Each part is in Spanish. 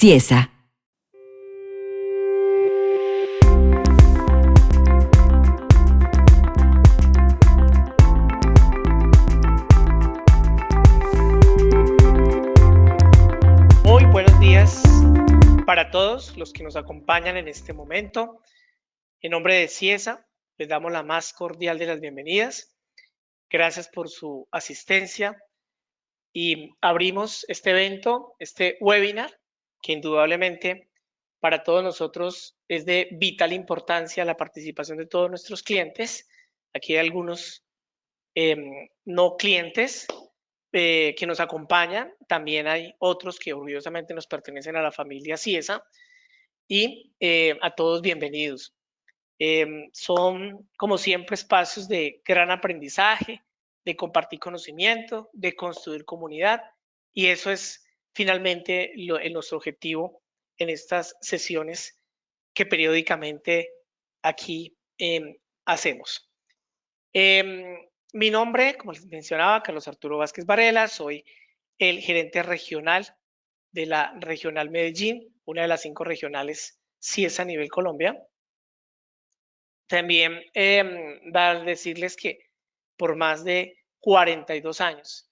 Ciesa. Muy buenos días para todos los que nos acompañan en este momento. En nombre de Ciesa, les damos la más cordial de las bienvenidas. Gracias por su asistencia y abrimos este evento, este webinar, que indudablemente para todos nosotros es de vital importancia la participación de todos nuestros clientes. Aquí hay algunos no clientes que nos acompañan. También hay otros que orgullosamente nos pertenecen a la familia Ciesa y a todos bienvenidos. Son, como siempre, espacios de gran aprendizaje, de compartir conocimiento, de construir comunidad, y eso es finalmente nuestro objetivo en estas sesiones que periódicamente aquí hacemos. Mi nombre, como les mencionaba, Carlos Arturo Vázquez Varela, soy el gerente regional de la Regional Medellín, una de las 5 regionales CIESA a nivel Colombia. También decirles que por más de 42 años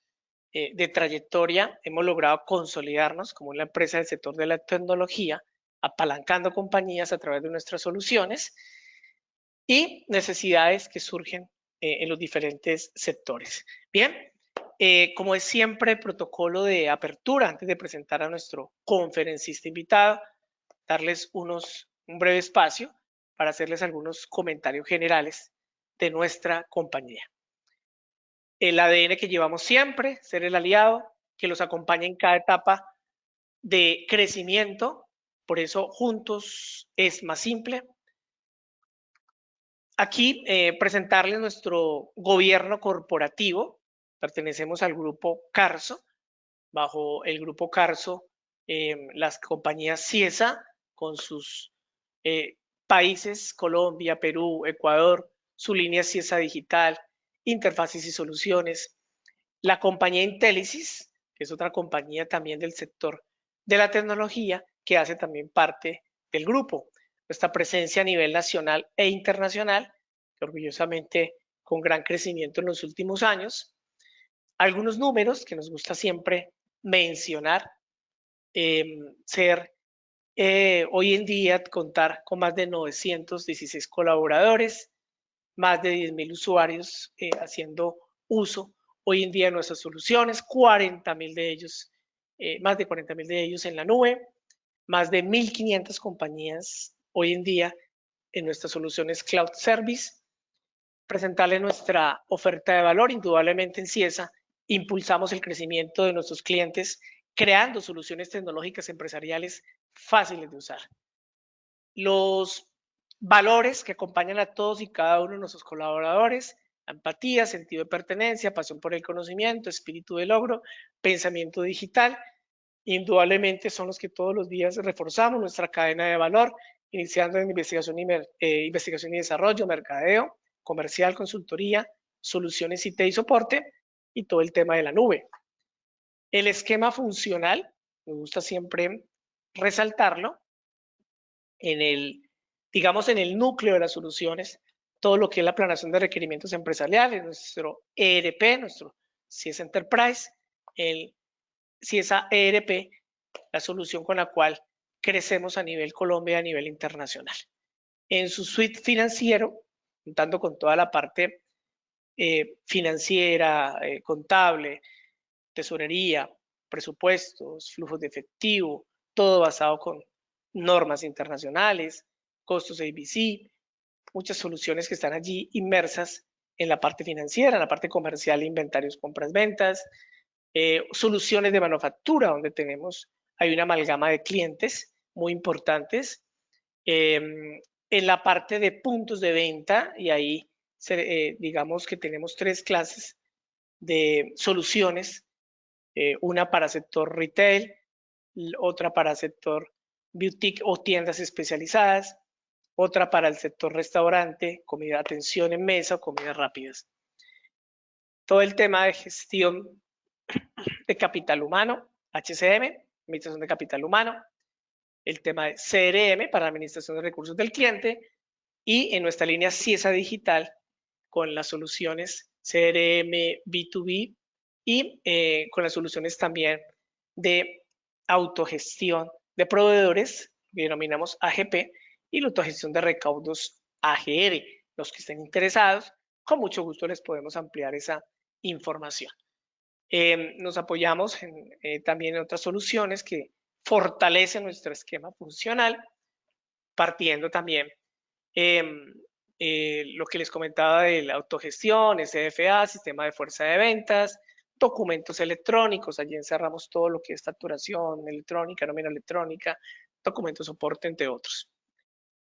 de trayectoria hemos logrado consolidarnos como una empresa del sector de la tecnología, apalancando compañías a través de nuestras soluciones y necesidades que surgen en los diferentes sectores. Bien, como es siempre, protocolo de apertura, antes de presentar a nuestro conferencista invitado, darles un breve espacio para hacerles algunos comentarios generales de nuestra compañía. El ADN que llevamos siempre, ser el aliado que los acompaña en cada etapa de crecimiento, por eso juntos es más simple. Aquí presentarles nuestro gobierno corporativo. Pertenecemos al grupo Carso. Bajo el grupo Carso, las compañías Ciesa con sus países, Colombia, Perú, Ecuador, su línea Ciesa Digital, interfaces y soluciones. La compañía Intelisys, que es otra compañía también del sector de la tecnología, que hace también parte del grupo. Nuestra presencia a nivel nacional e internacional, que orgullosamente con gran crecimiento en los últimos años. Algunos números que nos gusta siempre mencionar, hoy en día contar con más de 916 colaboradores, más de 10.000 usuarios haciendo uso hoy en día de nuestras soluciones, 40.000 de ellos, más de 40.000 de ellos en la nube, más de 1.500 compañías hoy en día en nuestras soluciones Cloud Service. Presentarles nuestra oferta de valor, indudablemente en Ciesa impulsamos el crecimiento de nuestros clientes creando soluciones tecnológicas empresariales fáciles de usar. Los valores que acompañan a todos y cada uno de nuestros colaboradores: empatía, sentido de pertenencia, pasión por el conocimiento, espíritu de logro, pensamiento digital, indudablemente son los que todos los días reforzamos nuestra cadena de valor, iniciando en investigación y desarrollo, mercadeo, comercial, consultoría, soluciones IT y soporte, y todo el tema de la nube. El esquema funcional, me gusta siempre resaltarlo, digamos en el núcleo de las soluciones, todo lo que es la planeación de requerimientos empresariales, nuestro ERP, nuestro Ciesa Enterprise, el Ciesa ERP, la solución con la cual crecemos a nivel Colombia y a nivel internacional. En su suite financiero, contando con toda la parte financiera, contable, tesorería, presupuestos, flujos de efectivo, todo basado con normas internacionales, costos ABC, muchas soluciones que están allí inmersas en la parte financiera, en la parte comercial, inventarios, compras, ventas, soluciones de manufactura, donde hay una amalgama de clientes muy importantes. En la parte de puntos de venta, y ahí digamos que tenemos 3 clases de soluciones, una para sector retail, otra para sector boutique o tiendas especializadas, otra para el sector restaurante, comida, atención en mesa o comidas rápidas. Todo el tema de gestión de capital humano, HCM, administración de capital humano, el tema de CRM para administración de recursos del cliente y en nuestra línea CIESA Digital con las soluciones CRM B2B y con las soluciones también de autogestión de proveedores, que denominamos AGP, y la autogestión de recaudos AGR. Los que estén interesados, con mucho gusto les podemos ampliar esa información. Nos apoyamos también en otras soluciones que fortalecen nuestro esquema funcional, partiendo también lo que les comentaba de la autogestión, SFA, sistema de fuerza de ventas, documentos electrónicos, allí encerramos todo lo que es facturación electrónica, nómina electrónica, documentos soporte, entre otros.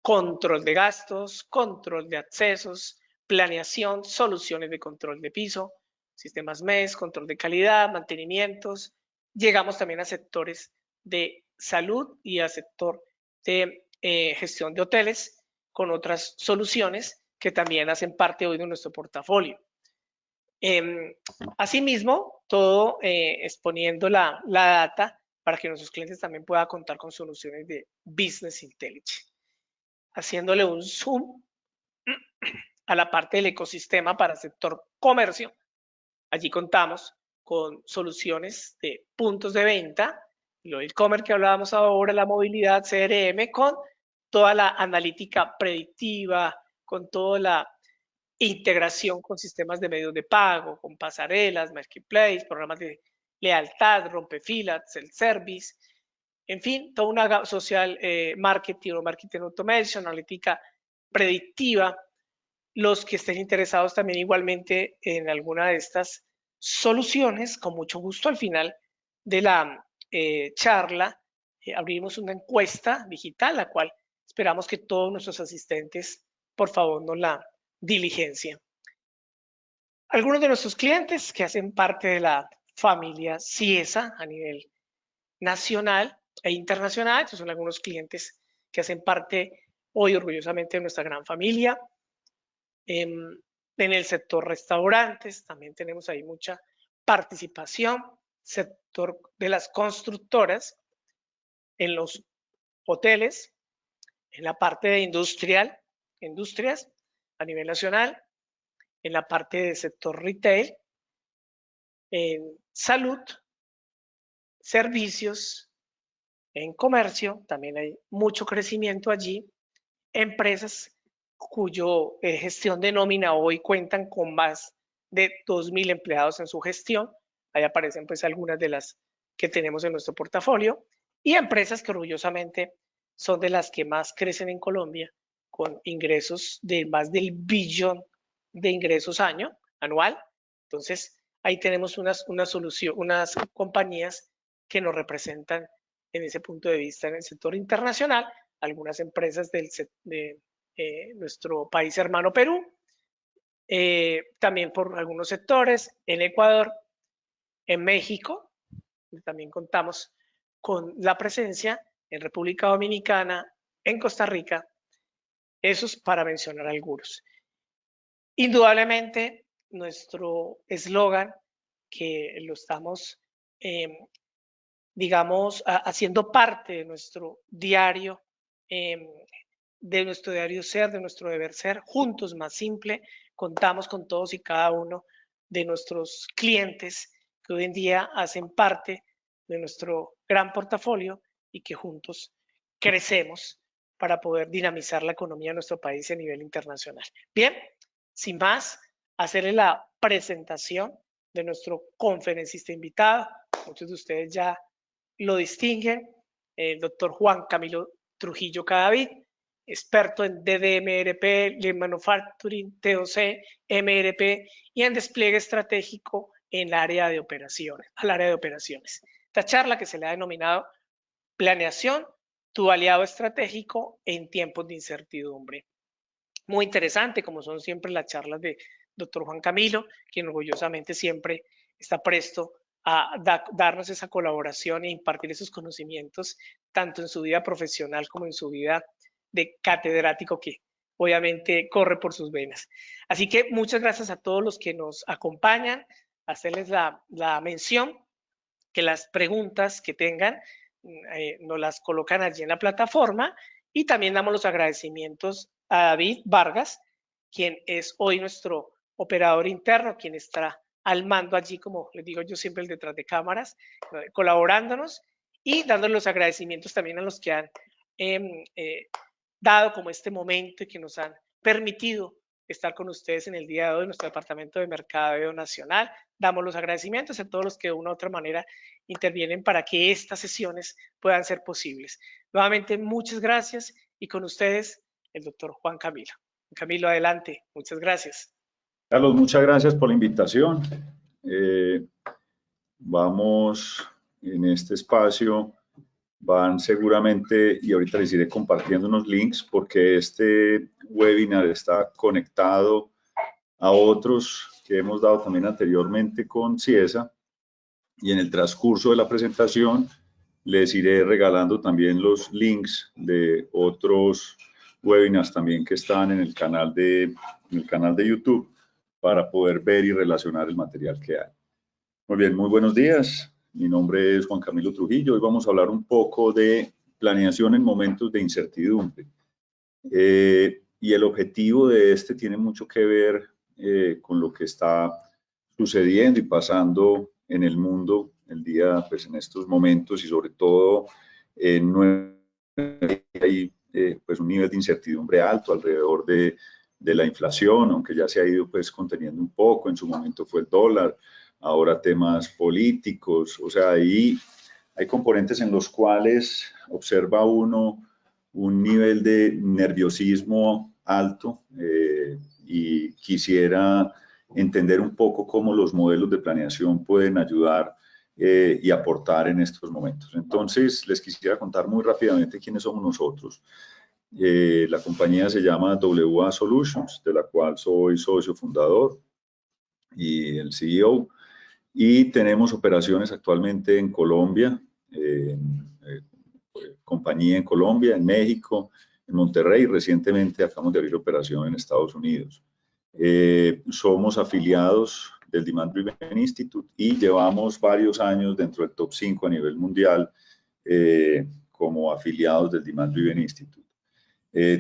Control de gastos, control de accesos, planeación, soluciones de control de piso, sistemas MES, control de calidad, mantenimientos. Llegamos también a sectores de salud y a sector de gestión de hoteles con otras soluciones que también hacen parte hoy de nuestro portafolio. Asimismo, todo exponiendo la data para que nuestros clientes también puedan contar con soluciones de Business Intelligence. Haciéndole un zoom a la parte del ecosistema para el sector comercio. Allí contamos con soluciones de puntos de venta, lo del e-commerce que hablábamos ahora, la movilidad, CRM, con toda la analítica predictiva, con toda la integración con sistemas de medios de pago, con pasarelas, marketplace, programas de lealtad, rompefilas, self-service, en fin, toda una social marketing o marketing automation, analítica predictiva. Los que estén interesados también igualmente en alguna de estas soluciones, con mucho gusto al final de la charla abrimos una encuesta digital, la cual esperamos que todos nuestros asistentes, por favor, nos la diligencien. Algunos de nuestros clientes que hacen parte de la familia CIESA a nivel nacional e internacional, estos son algunos clientes que hacen parte hoy orgullosamente de nuestra gran familia. En el sector restaurantes también tenemos ahí mucha participación, sector de las constructoras, en los hoteles, en la parte de industrias a nivel nacional, en la parte del sector retail, en salud, servicios, en comercio, también hay mucho crecimiento allí, empresas cuyo gestión de nómina hoy cuentan con más de 2.000 empleados en su gestión. Ahí aparecen pues algunas de las que tenemos en nuestro portafolio y empresas que orgullosamente son de las que más crecen en Colombia con ingresos de más del billón de ingresos anual. Entonces, ahí tenemos unas compañías que nos representan en ese punto de vista en el sector internacional, algunas empresas de nuestro país hermano Perú, también por algunos sectores, en Ecuador, en México, también contamos con la presencia en República Dominicana, en Costa Rica, esos para mencionar algunos. Indudablemente, nuestro eslogan, que lo estamos, digamos, haciendo parte de nuestro diario ser, de nuestro deber ser, juntos más simple, contamos con todos y cada uno de nuestros clientes que hoy en día hacen parte de nuestro gran portafolio y que juntos crecemos para poder dinamizar la economía de nuestro país a nivel internacional. Bien, sin más, hacerle la presentación de nuestro conferencista invitado. Muchos de ustedes ya lo distinguen, el doctor Juan Camilo Trujillo Cadavid, experto en DDMRP, Lean Manufacturing, TOC, MRP y en despliegue estratégico en el área de operaciones, al área de operaciones. Esta charla que se le ha denominado Planeación, tu aliado estratégico en tiempos de incertidumbre. Muy interesante, como son siempre las charlas de doctor Juan Camilo, quien orgullosamente siempre está presto a darnos esa colaboración e impartir esos conocimientos, tanto en su vida profesional como en su vida de catedrático que obviamente corre por sus venas. Así que muchas gracias a todos los que nos acompañan, hacerles la mención que las preguntas que tengan nos las colocan allí en la plataforma. Y también damos los agradecimientos a David Vargas, quien es hoy nuestro operador interno, quien estará al mando allí, como les digo yo siempre, el detrás de cámaras, colaborándonos y dando los agradecimientos también a los que han dado como este momento y que nos han permitido estar con ustedes en el día de hoy, nuestro Departamento de Mercadeo Nacional. Damos los agradecimientos a todos los que de una u otra manera intervienen para que estas sesiones puedan ser posibles. Nuevamente, muchas gracias y con ustedes el doctor Juan Camilo. Camilo, adelante. Muchas gracias. Carlos, muchas gracias por la invitación. Vamos en este espacio, van seguramente, y ahorita les iré compartiendo unos links porque este webinar está conectado a otros que hemos dado también anteriormente con Ciesa, y en el transcurso de la presentación les iré regalando también los links de otros webinars también que están en el canal de YouTube para poder ver y relacionar el material que hay. Muy bien, muy buenos días. Mi nombre es Juan Camilo Trujillo. Hoy vamos a hablar un poco de planeación en momentos de incertidumbre. Y el objetivo de este tiene mucho que ver con lo que está sucediendo y pasando en el mundo el día, pues en estos momentos, y sobre todo hay pues un nivel de incertidumbre alto alrededor de la inflación, aunque ya se ha ido pues conteniendo un poco. En su momento fue el dólar, ahora temas políticos. O sea, ahí hay componentes en los cuales observa uno un nivel de nerviosismo alto, y quisiera entender un poco cómo los modelos de planeación pueden ayudar y aportar en estos momentos. Entonces, les quisiera contar muy rápidamente quiénes somos nosotros. La compañía se llama WA Solutions, de la cual soy socio fundador y el CEO, y tenemos operaciones actualmente en Colombia, compañía en Colombia, en México, en Monterrey, y recientemente acabamos de abrir operación en Estados Unidos. Somos afiliados del Demand Driven Institute y llevamos varios años dentro del top 5 a nivel mundial como afiliados del Demand Driven Institute.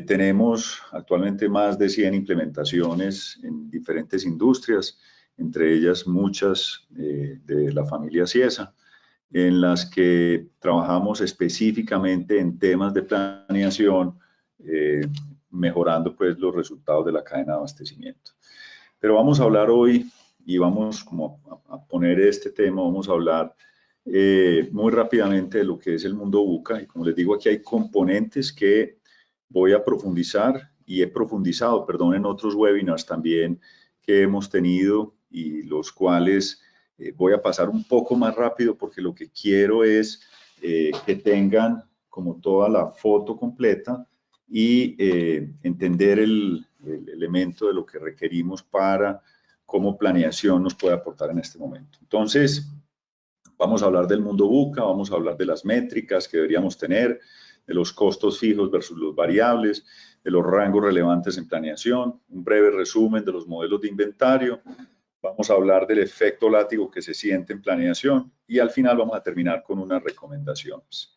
Tenemos actualmente más de 100 implementaciones en diferentes industrias, entre ellas muchas de la familia Ciesa, en las que trabajamos específicamente en temas de planeación, mejorando pues los resultados de la cadena de abastecimiento. Pero vamos a hablar hoy, y vamos como a poner este tema, vamos a hablar muy rápidamente de lo que es el mundo VUCA. Y como les digo, aquí hay componentes que voy a profundizar y he profundizado, perdón, en otros webinars también que hemos tenido, y los cuales voy a pasar un poco más rápido porque lo que quiero es que tengan como toda la foto completa y entender el elemento de lo que requerimos para cómo planeación nos puede aportar en este momento. Entonces, vamos a hablar del mundo VUCA, vamos a hablar de las métricas que deberíamos tener, de los costos fijos versus los variables, de los rangos relevantes en planeación, un breve resumen de los modelos de inventario. Vamos a hablar del efecto látigo que se siente en planeación y al final vamos a terminar con unas recomendaciones.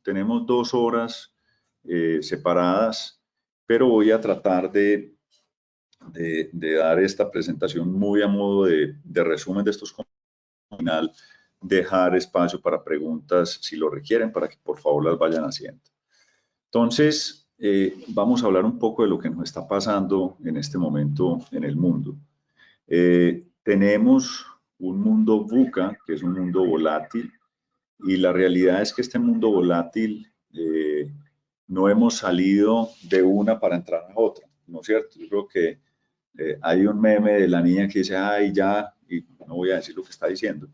Tenemos 2 horas separadas, pero voy a tratar de dar esta presentación muy a modo de resumen de estos componentes. Al final, dejar espacio para preguntas si lo requieren, para que por favor las vayan haciendo. Entonces, vamos a hablar un poco de lo que nos está pasando en este momento en el mundo. Tenemos un mundo VUCA, que es un mundo volátil, y la realidad es que este mundo volátil no hemos salido de una para entrar a otra, ¿no es cierto? Yo creo que hay un meme de la niña que dice, ay, ya, y no voy a decir lo que está diciendo,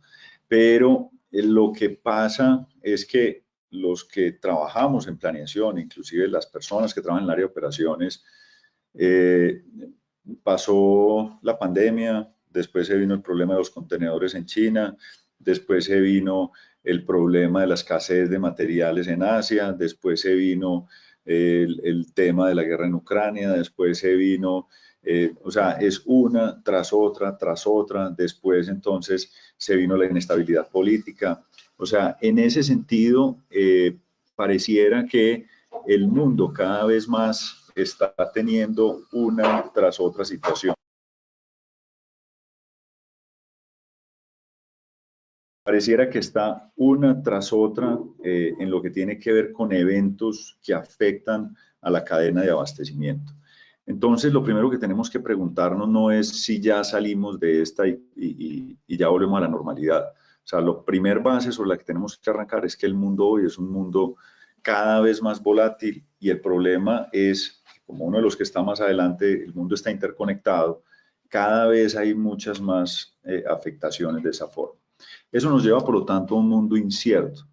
pero lo que pasa es que los que trabajamos en planeación, inclusive las personas que trabajan en el área de operaciones, pasó la pandemia, después se vino el problema de los contenedores en China, después se vino el problema de la escasez de materiales en Asia, después se vino el tema de la guerra en Ucrania, después se vino, o sea, es una tras otra, después entonces se vino la inestabilidad política. O sea, en ese sentido, pareciera que el mundo cada vez más está teniendo una tras otra situación. Pareciera que está una tras otra en lo que tiene que ver con eventos que afectan a la cadena de abastecimiento. Entonces, lo primero que tenemos que preguntarnos no es si ya salimos de esta y ya volvemos a la normalidad. O sea, la primera base sobre la que tenemos que arrancar es que el mundo hoy es un mundo cada vez más volátil y el problema es, como uno de los que está más adelante, el mundo está interconectado, cada vez hay muchas más afectaciones de esa forma. Eso nos lleva, por lo tanto, a un mundo incierto.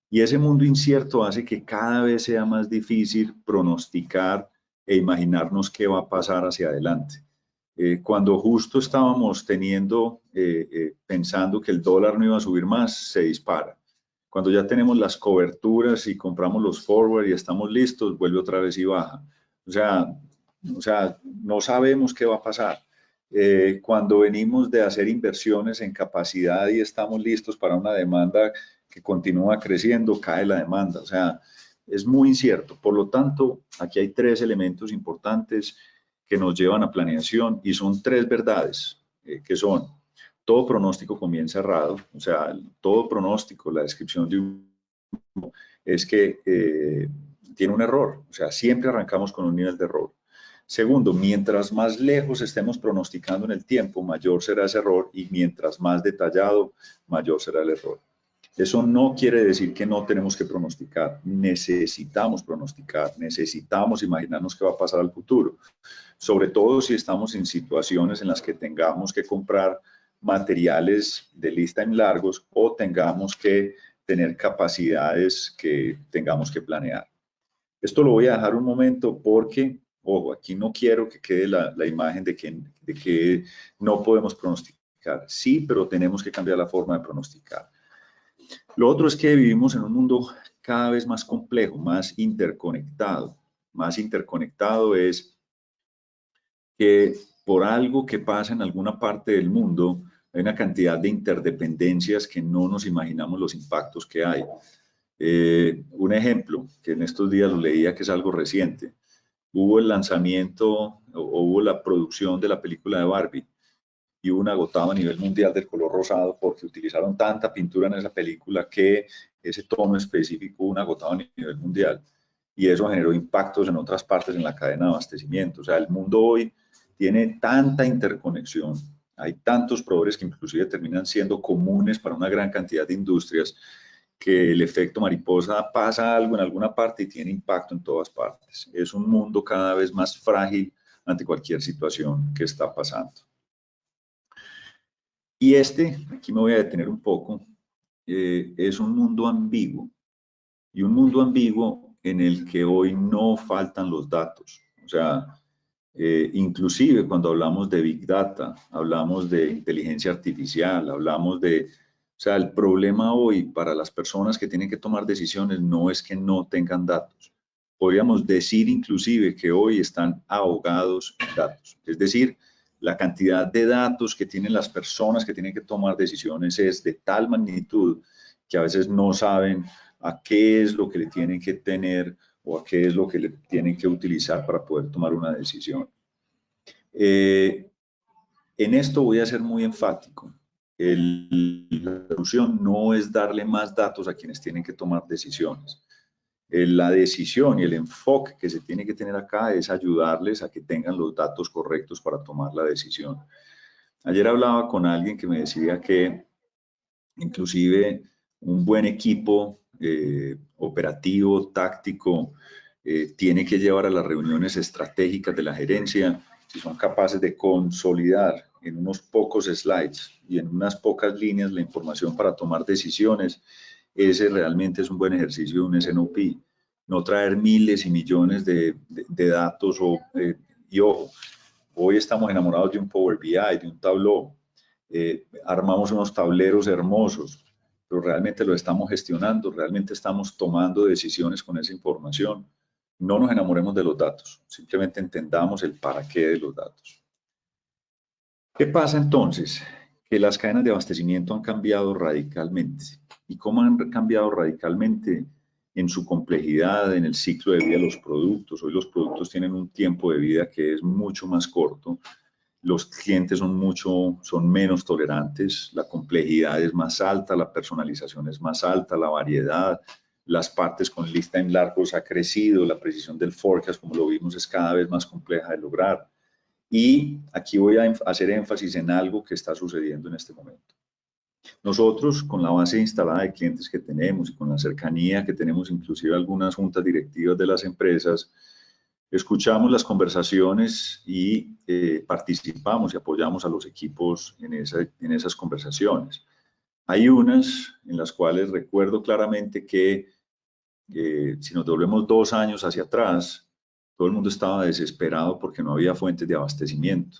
Y ese mundo incierto hace que cada vez sea más difícil pronosticar e imaginarnos qué va a pasar hacia adelante. Cuando justo estábamos pensando que el dólar no iba a subir más, se dispara. Cuando ya tenemos las coberturas y compramos los forward y estamos listos, vuelve otra vez y baja. O sea, no sabemos qué va a pasar. Cuando venimos de hacer inversiones en capacidad y estamos listos para una demanda que continúa creciendo, cae la demanda. O sea, es muy incierto. Por lo tanto, aquí hay tres elementos importantes que nos llevan a planeación y son tres verdades, que son: todo pronóstico comienza errado. O sea, todo pronóstico, la descripción de un es que tiene un error. O sea, siempre arrancamos con un nivel de error. Segundo, mientras más lejos estemos pronosticando en el tiempo, mayor será ese error, y mientras más detallado, mayor será el error. Eso no quiere decir que no tenemos que pronosticar. Necesitamos pronosticar, necesitamos imaginarnos qué va a pasar al futuro, sobre todo si estamos en situaciones en las que tengamos que comprar materiales de lista en largos o tengamos que tener capacidades que tengamos que planear. Esto lo voy a dejar un momento porque, ojo, aquí no quiero que quede la imagen de que no podemos pronosticar. Sí, pero tenemos que cambiar la forma de pronosticar. Lo otro es que vivimos en un mundo cada vez más complejo, más interconectado. Más interconectado es que por algo que pasa en alguna parte del mundo, hay una cantidad de interdependencias que no nos imaginamos los impactos que hay. Un ejemplo, que en estos días lo leía, que es algo reciente. Hubo el lanzamiento o hubo la producción de la película de Barbie y hubo un agotado a nivel mundial del color rosado porque utilizaron tanta pintura en esa película que ese tono específico hubo un agotado a nivel mundial. Y eso generó impactos en otras partes en la cadena de abastecimiento. O sea, el mundo hoy tiene tanta interconexión, hay tantos proveedores que inclusive terminan siendo comunes para una gran cantidad de industrias, que el efecto mariposa pasa algo en alguna parte y tiene impacto en todas partes. Es un mundo cada vez más frágil ante cualquier situación que está pasando. Y aquí me voy a detener un poco, es un mundo ambiguo, y un mundo ambiguo en el que hoy no faltan los datos. O sea, inclusive cuando hablamos de Big Data, hablamos de inteligencia artificial, hablamos de... O sea, el problema hoy para las personas que tienen que tomar decisiones no es que no tengan datos. Podríamos decir inclusive que hoy están ahogados en datos. Es decir, la cantidad de datos que tienen las personas que tienen que tomar decisiones es de tal magnitud que a veces no saben a qué es lo que le tienen que tener o a qué es lo que le tienen que utilizar para poder tomar una decisión. En esto voy a ser muy enfático. La solución no es darle más datos a quienes tienen que tomar decisiones. La decisión y el enfoque que se tiene que tener acá es ayudarles a que tengan los datos correctos para tomar la decisión. Ayer hablaba con alguien que me decía que inclusive un buen equipo operativo, táctico, tiene que llevar a las reuniones estratégicas de la gerencia, si son capaces de consolidar en unos pocos slides y en unas pocas líneas la información para tomar decisiones. Ese realmente es un buen ejercicio de un SNOP. No traer miles y millones de datos y ojo, hoy estamos enamorados de un Power BI, de un Tableau. Armamos unos tableros hermosos, pero realmente lo estamos gestionando, realmente estamos tomando decisiones con esa información. no nos enamoremos de los datos, simplemente entendamos el para qué de los datos. ¿Qué pasa entonces? Que las cadenas de abastecimiento han cambiado radicalmente. ¿Y cómo han cambiado radicalmente? En su complejidad, en el ciclo de vida de los productos. Hoy los productos tienen un tiempo de vida que es mucho más corto. Los clientes son menos tolerantes, la complejidad es más alta, la personalización es más alta, la variedad, las partes con lead time largos ha crecido, la precisión del forecast, como lo vimos, es cada vez más compleja de lograr. Y aquí voy a hacer énfasis en algo que está sucediendo en este momento. Nosotros, con la base instalada de clientes que tenemos y con la cercanía que tenemos, inclusive algunas juntas directivas de las empresas, escuchamos las conversaciones y participamos y apoyamos a los equipos en esas conversaciones. Hay unas en las cuales recuerdo claramente que si nos volvemos 2 años hacia atrás, todo el mundo estaba desesperado porque no había fuentes de abastecimiento.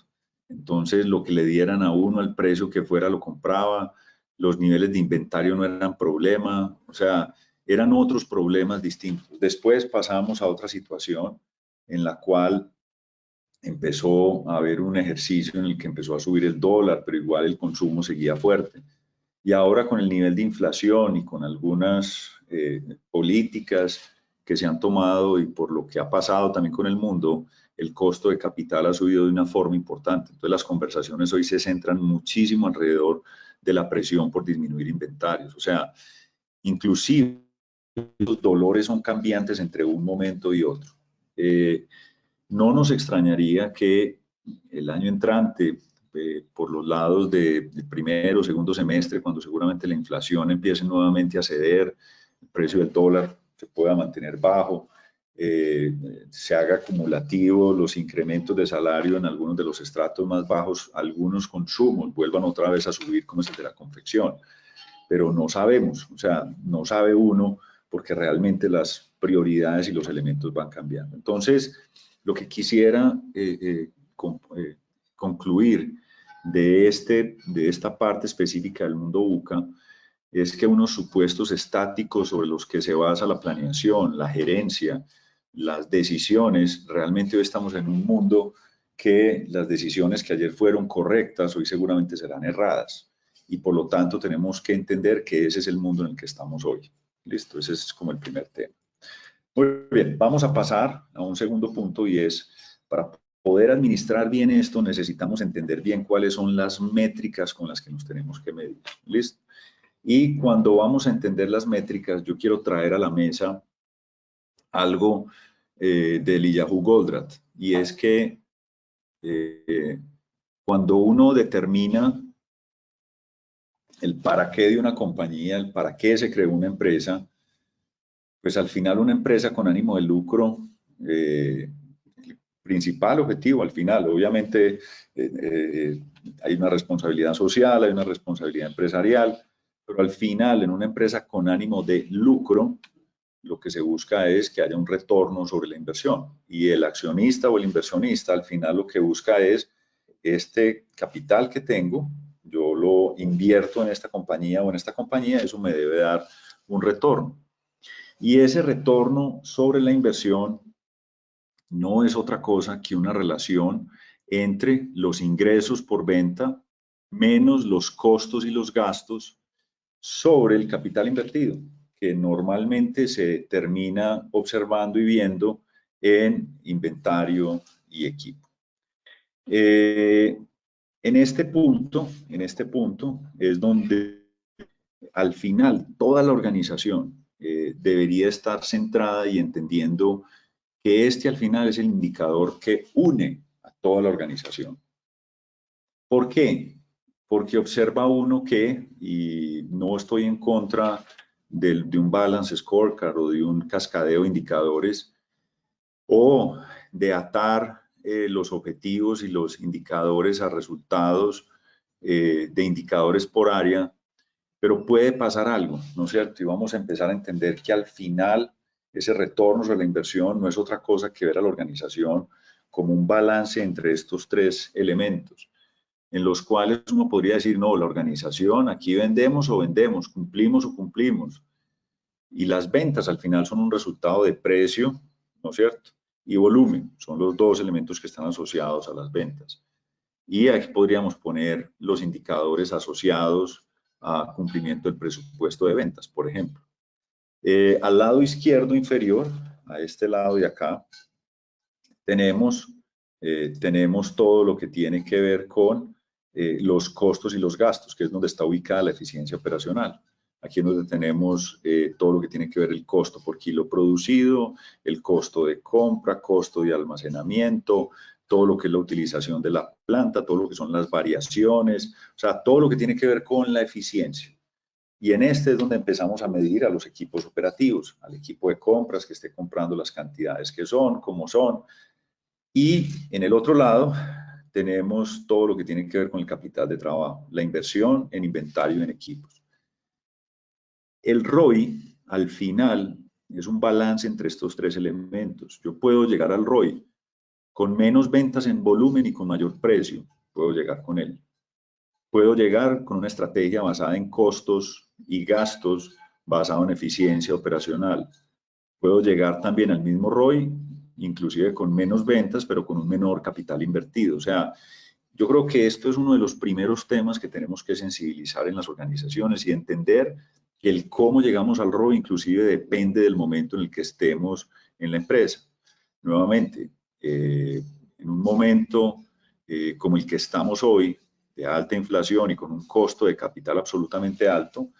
Entonces, lo que le dieran a uno al precio que fuera lo compraba, los niveles de inventario no eran problema, o sea, eran otros problemas distintos. Después pasamos a otra situación en la cual empezó a haber un ejercicio en el que empezó a subir el dólar, pero igual el consumo seguía fuerte. Y ahora con el nivel de inflación y con algunas políticas que se han tomado y por lo que ha pasado también con el mundo, el costo de capital ha subido de una forma importante. Entonces las conversaciones hoy se centran muchísimo alrededor de la presión por disminuir inventarios. O sea, inclusive los dolores son cambiantes entre un momento y otro. No nos extrañaría que el año entrante, por los lados del primero o segundo semestre, cuando seguramente la inflación empiece nuevamente a ceder, el precio del dólar se pueda mantener bajo, se haga acumulativo los incrementos de salario en algunos de los estratos más bajos, algunos consumos vuelvan otra vez a subir, como es el de la confección. Pero no sabemos, o sea, no sabe uno porque realmente las prioridades y los elementos van cambiando. Entonces, lo que quisiera concluir de esta parte específica del mundo VUCA es que unos supuestos estáticos sobre los que se basa la planeación, la gerencia, las decisiones, realmente hoy estamos en un mundo que las decisiones que ayer fueron correctas, hoy seguramente serán erradas. Y por lo tanto tenemos que entender que ese es el mundo en el que estamos hoy. Listo, ese es como el primer tema. Muy bien, vamos a pasar a un segundo punto y es, para poder administrar bien esto, necesitamos entender bien cuáles son las métricas con las que nos tenemos que medir. ¿Listo? Y cuando vamos a entender las métricas, yo quiero traer a la mesa algo de Eliyahu Goldratt, y es que cuando uno determina el para qué de una compañía, el para qué se creó una empresa, pues al final una empresa con ánimo de lucro, el principal objetivo al final, obviamente hay una responsabilidad social, hay una responsabilidad empresarial, pero al final en una empresa con ánimo de lucro, lo que se busca es que haya un retorno sobre la inversión. Y el accionista o el inversionista al final lo que busca es este capital que tengo, yo lo invierto en esta compañía o en esta compañía, eso me debe dar un retorno. Y ese retorno sobre la inversión no es otra cosa que una relación entre los ingresos por venta menos los costos y los gastos sobre el capital invertido, que normalmente se termina observando y viendo en inventario y equipo. En este punto es donde al final toda la organización debería estar centrada y entendiendo que al final es el indicador que une a toda la organización. ¿Por qué? Porque observa uno que, y no estoy en contra de un balance scorecard o de un cascadeo de indicadores, o de atar los objetivos y los indicadores a resultados de indicadores por área, pero puede pasar algo, ¿no es cierto? Y vamos a empezar a entender que al final ese retorno sobre la inversión no es otra cosa que ver a la organización como un balance entre estos tres elementos, en los cuales uno podría decir, no, la organización, aquí vendemos o vendemos, cumplimos o cumplimos. Y las ventas al final son un resultado de precio, ¿no es cierto? Y volumen, son los dos elementos que están asociados a las ventas. Y aquí podríamos poner los indicadores asociados a cumplimiento del presupuesto de ventas, por ejemplo. Al lado izquierdo inferior, a este lado de acá, tenemos todo lo que tiene que ver con los costos y los gastos, que es donde está ubicada la eficiencia operacional. Aquí es donde tenemos todo lo que tiene que ver el costo por kilo producido, el costo de compra, costo de almacenamiento, todo lo que es la utilización de la planta, todo lo que son las variaciones, o sea, todo lo que tiene que ver con la eficiencia. Y en este es donde empezamos a medir a los equipos operativos, al equipo de compras que esté comprando las cantidades que son, cómo son. Y en el otro lado tenemos todo lo que tiene que ver con el capital de trabajo, la inversión en inventario y en equipos. El ROI, al final, es un balance entre estos tres elementos. Yo puedo llegar al ROI con menos ventas en volumen y con mayor precio, puedo llegar con él. Puedo llegar con una estrategia basada en costos y gastos, basada en eficiencia operacional. Puedo llegar también al mismo ROI, inclusive con menos ventas, pero con un menor capital invertido. O sea, yo creo que esto es uno de los primeros temas que tenemos que sensibilizar en las organizaciones y entender que el cómo llegamos al ROI inclusive depende del momento en el que estemos en la empresa. Nuevamente, en un momento como el que estamos hoy, de alta inflación y con un costo de capital absolutamente alto,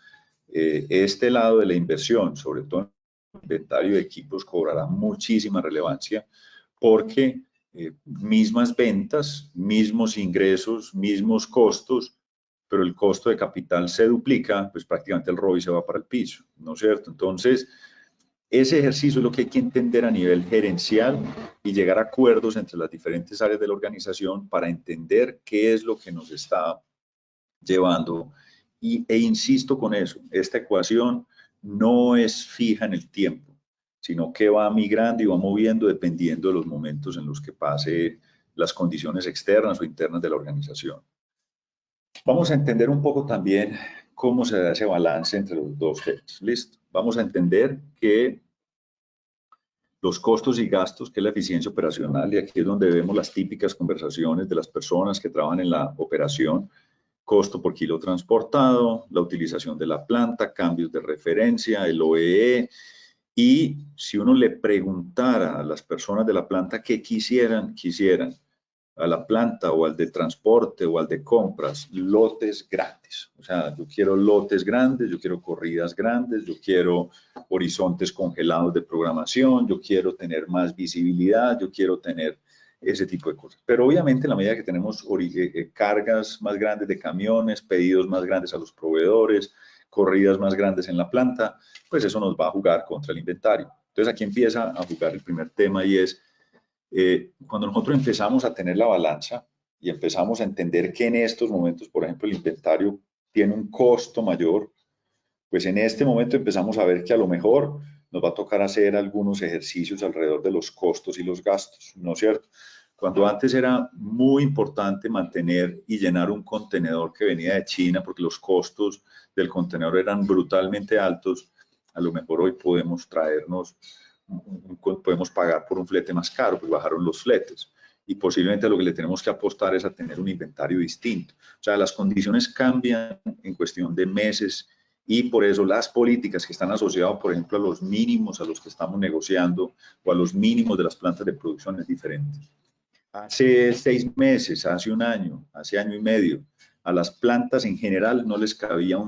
este lado de la inversión, sobre todo en el inventario de equipos, cobrará muchísima relevancia porque mismas ventas, mismos ingresos, mismos costos, pero el costo de capital se duplica, pues prácticamente el ROI se va para el piso, ¿no es cierto? Entonces, ese ejercicio es lo que hay que entender a nivel gerencial y llegar a acuerdos entre las diferentes áreas de la organización para entender qué es lo que nos está llevando. E insisto con eso, esta ecuación no es fija en el tiempo, sino que va migrando y va moviendo dependiendo de los momentos en los que pase las condiciones externas o internas de la organización. Vamos a entender un poco también cómo se da ese balance entre los dos ejes. ¿Listo? Vamos a entender que los costos y gastos, que es la eficiencia operacional, y aquí es donde vemos las típicas conversaciones de las personas que trabajan en la operación, costo por kilo transportado, la utilización de la planta, cambios de referencia, el OEE, y si uno le preguntara a las personas de la planta qué quisieran a la planta o al de transporte o al de compras, lotes grandes. O sea, yo quiero lotes grandes, yo quiero corridas grandes, yo quiero horizontes congelados de programación, yo quiero tener más visibilidad, yo quiero tener ese tipo de cosas. Pero obviamente en la medida que tenemos cargas más grandes de camiones, pedidos más grandes a los proveedores, corridas más grandes en la planta, pues eso nos va a jugar contra el inventario. Entonces aquí empieza a jugar el primer tema y es cuando nosotros empezamos a tener la balanza y empezamos a entender que en estos momentos, por ejemplo, el inventario tiene un costo mayor, pues en este momento empezamos a ver que a lo mejor nos va a tocar hacer algunos ejercicios alrededor de los costos y los gastos, ¿no es cierto? Cuando antes era muy importante mantener y llenar un contenedor que venía de China porque los costos del contenedor eran brutalmente altos, a lo mejor hoy podemos podemos pagar por un flete más caro, pues bajaron los fletes. Y posiblemente lo que le tenemos que apostar es a tener un inventario distinto. O sea, las condiciones cambian en cuestión de meses y por eso las políticas que están asociadas, por ejemplo, a los mínimos a los que estamos negociando o a los mínimos de las plantas de producción es diferente. Hace 6 meses, hace un año, hace año y medio, a las plantas en general no les cabía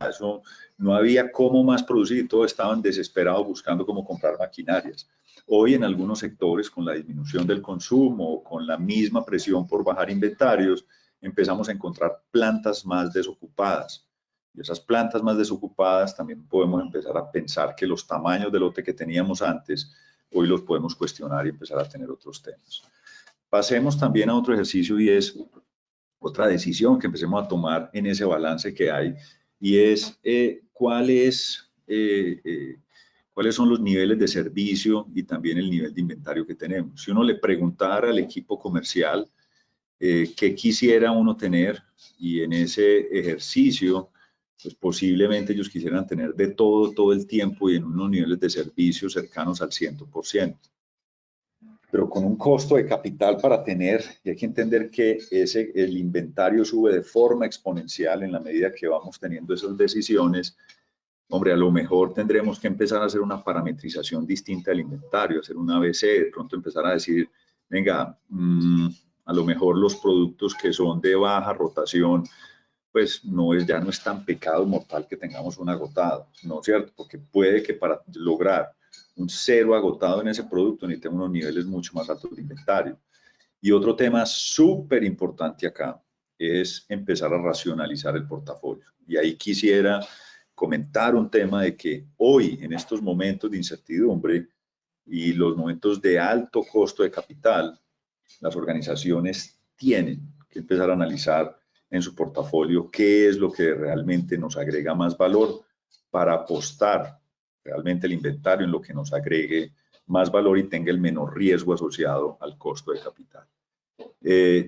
eso, no había cómo más producir y todos estaban desesperados buscando cómo comprar maquinarias. Hoy en algunos sectores, con la disminución del consumo o con la misma presión por bajar inventarios, empezamos a encontrar plantas más desocupadas. Y esas plantas más desocupadas también podemos empezar a pensar que los tamaños de lote que teníamos antes, hoy los podemos cuestionar y empezar a tener otros temas. Pasemos también a otro ejercicio y es otra decisión que empecemos a tomar en ese balance que hay y es cuáles son los niveles de servicio y también el nivel de inventario que tenemos. Si uno le preguntara al equipo comercial qué quisiera uno tener y en ese ejercicio pues posiblemente ellos quisieran tener de todo el tiempo y en unos niveles de servicio cercanos al 100%. Pero con un costo de capital para tener, y hay que entender que el inventario sube de forma exponencial en la medida que vamos teniendo esas decisiones. Hombre, a lo mejor tendremos que empezar a hacer una parametrización distinta del inventario, hacer un ABC, de pronto empezar a decir, venga, a lo mejor los productos que son de baja rotación, pues ya no es tan pecado mortal que tengamos un agotado, ¿no es cierto? Porque puede que para lograr un cero agotado en ese producto necesitemos unos niveles mucho más altos de inventario. Y otro tema súper importante acá es empezar a racionalizar el portafolio. Y ahí quisiera comentar un tema de que hoy, en estos momentos de incertidumbre y los momentos de alto costo de capital, las organizaciones tienen que empezar a analizar en su portafolio qué es lo que realmente nos agrega más valor para apostar realmente el inventario en lo que nos agregue más valor y tenga el menor riesgo asociado al costo de capital.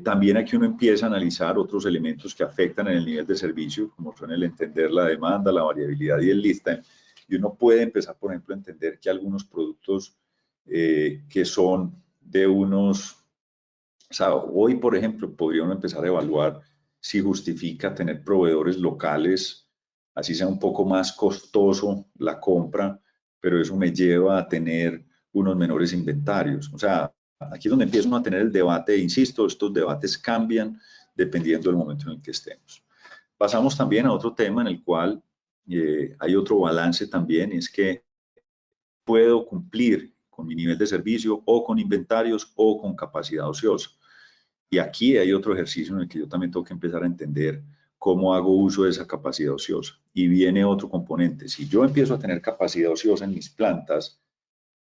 También aquí uno empieza a analizar otros elementos que afectan en el nivel de servicio, como son el entender la demanda, la variabilidad y el lead time. Y uno puede empezar, por ejemplo, a entender que algunos productos que son de unos, o sea, hoy, por ejemplo, podría uno empezar a evaluar si justifica tener proveedores locales, así sea un poco más costoso la compra, pero eso me lleva a tener unos menores inventarios. O sea, aquí es donde empieza uno a tener el debate, insisto, estos debates cambian dependiendo del momento en el que estemos. Pasamos también a otro tema en el cual hay otro balance también, es que puedo cumplir con mi nivel de servicio o con inventarios o con capacidad ociosa. Y aquí hay otro ejercicio en el que yo también tengo que empezar a entender cómo hago uso de esa capacidad ociosa. Y viene otro componente. Si yo empiezo a tener capacidad ociosa en mis plantas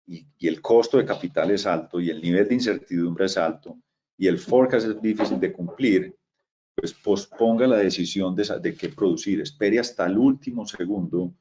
y el costo de capital es alto y el nivel de incertidumbre es alto y el forecast es difícil de cumplir, pues posponga la decisión de qué producir. Espere hasta el último segundo,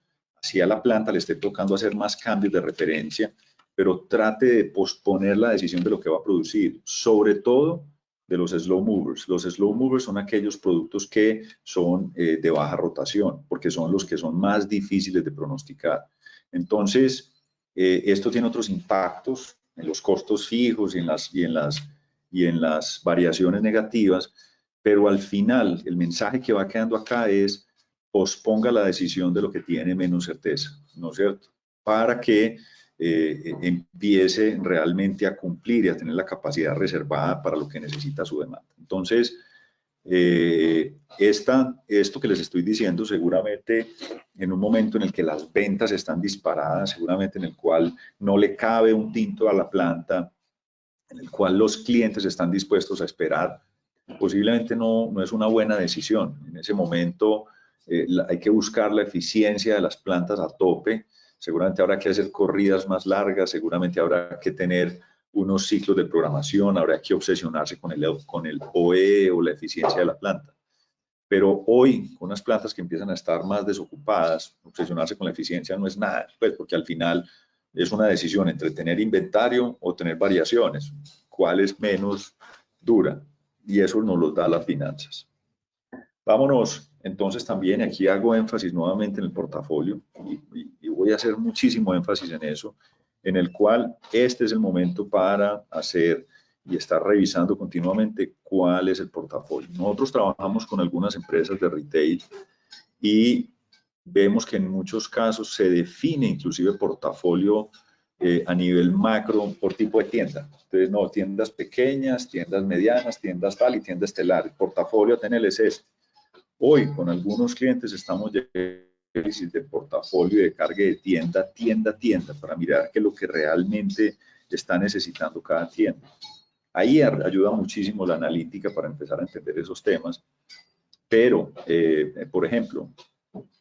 si a la planta le esté tocando hacer más cambios de referencia, pero trate de posponer la decisión de lo que va a producir, sobre todo de los slow movers. Los slow movers son aquellos productos que son de baja rotación, porque son los que son más difíciles de pronosticar. Entonces, esto tiene otros impactos en los costos fijos y en las variaciones negativas, pero al final el mensaje que va quedando acá es posponga la decisión de lo que tiene menos certeza, ¿no es cierto? Para que empiece realmente a cumplir y a tener la capacidad reservada para lo que necesita su demanda. Entonces, esto que les estoy diciendo seguramente en un momento en el que las ventas están disparadas, seguramente en el cual no le cabe un tinto a la planta, en el cual los clientes están dispuestos a esperar, posiblemente no es una buena decisión. En ese momento hay que buscar la eficiencia de las plantas a tope, seguramente habrá que hacer corridas más largas, seguramente habrá que tener unos ciclos de programación, habrá que obsesionarse con el OE o la eficiencia de la planta. Pero hoy, con unas plantas que empiezan a estar más desocupadas, obsesionarse con la eficiencia no es nada, pues porque al final es una decisión entre tener inventario o tener variaciones. ¿Cuál es menos dura? Y eso nos lo da las finanzas. Vámonos, entonces también aquí hago énfasis nuevamente en el portafolio y voy a hacer muchísimo énfasis en eso, en el cual este es el momento para hacer y estar revisando continuamente cuál es el portafolio. Nosotros trabajamos con algunas empresas de retail y vemos que en muchos casos se define inclusive portafolio a nivel macro por tipo de tienda. Entonces, no, tiendas pequeñas, tiendas medianas, tiendas tal y tienda estelar. El portafolio a tener es este. Hoy, con algunos clientes, estamos de análisis de portafolio y de carga de tienda, para mirar qué es lo que realmente está necesitando cada tienda. Ahí ayuda muchísimo la analítica para empezar a entender esos temas. Pero, por ejemplo,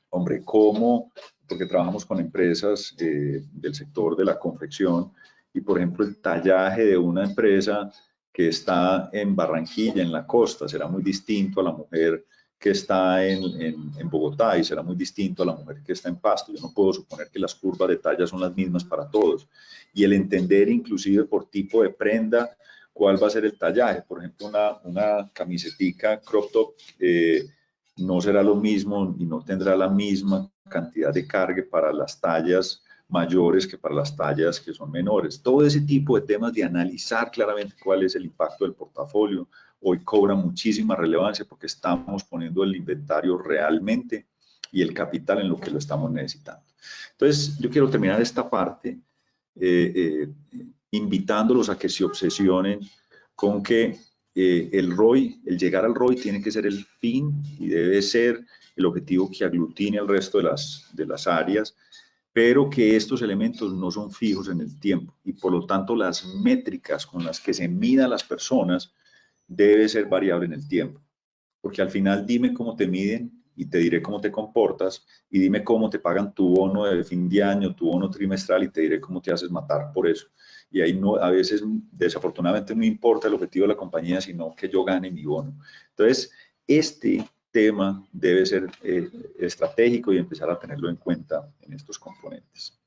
hombre, ¿cómo? Porque trabajamos con empresas del sector de la confección y, por ejemplo, el tallaje de una empresa que está en Barranquilla, en la costa, será muy distinto a la mujer que está en Bogotá y será muy distinto a la mujer que está en Pasto. Yo no puedo suponer que las curvas de talla son las mismas para todos. Y el entender inclusive por tipo de prenda cuál va a ser el tallaje. Por ejemplo, una camisetica crop top no será lo mismo y no tendrá la misma cantidad de carga para las tallas mayores que para las tallas que son menores. Todo ese tipo de temas de analizar claramente cuál es el impacto del portafolio hoy cobra muchísima relevancia porque estamos poniendo el inventario realmente y el capital en lo que lo estamos necesitando. Entonces, yo quiero terminar esta parte invitándolos a que se obsesionen con que el ROI, el llegar al ROI tiene que ser el fin y debe ser el objetivo que aglutine al resto de las áreas, pero que estos elementos no son fijos en el tiempo y por lo tanto las métricas con las que se midan las personas debe ser variable en el tiempo. Porque al final dime cómo te miden y te diré cómo te comportas y dime cómo te pagan tu bono de fin de año, tu bono trimestral y te diré cómo te haces matar por eso. Y ahí no, a veces desafortunadamente no importa el objetivo de la compañía, sino que yo gane mi bono. Entonces, este tema debe ser estratégico y empezar a tenerlo en cuenta en estos componentes.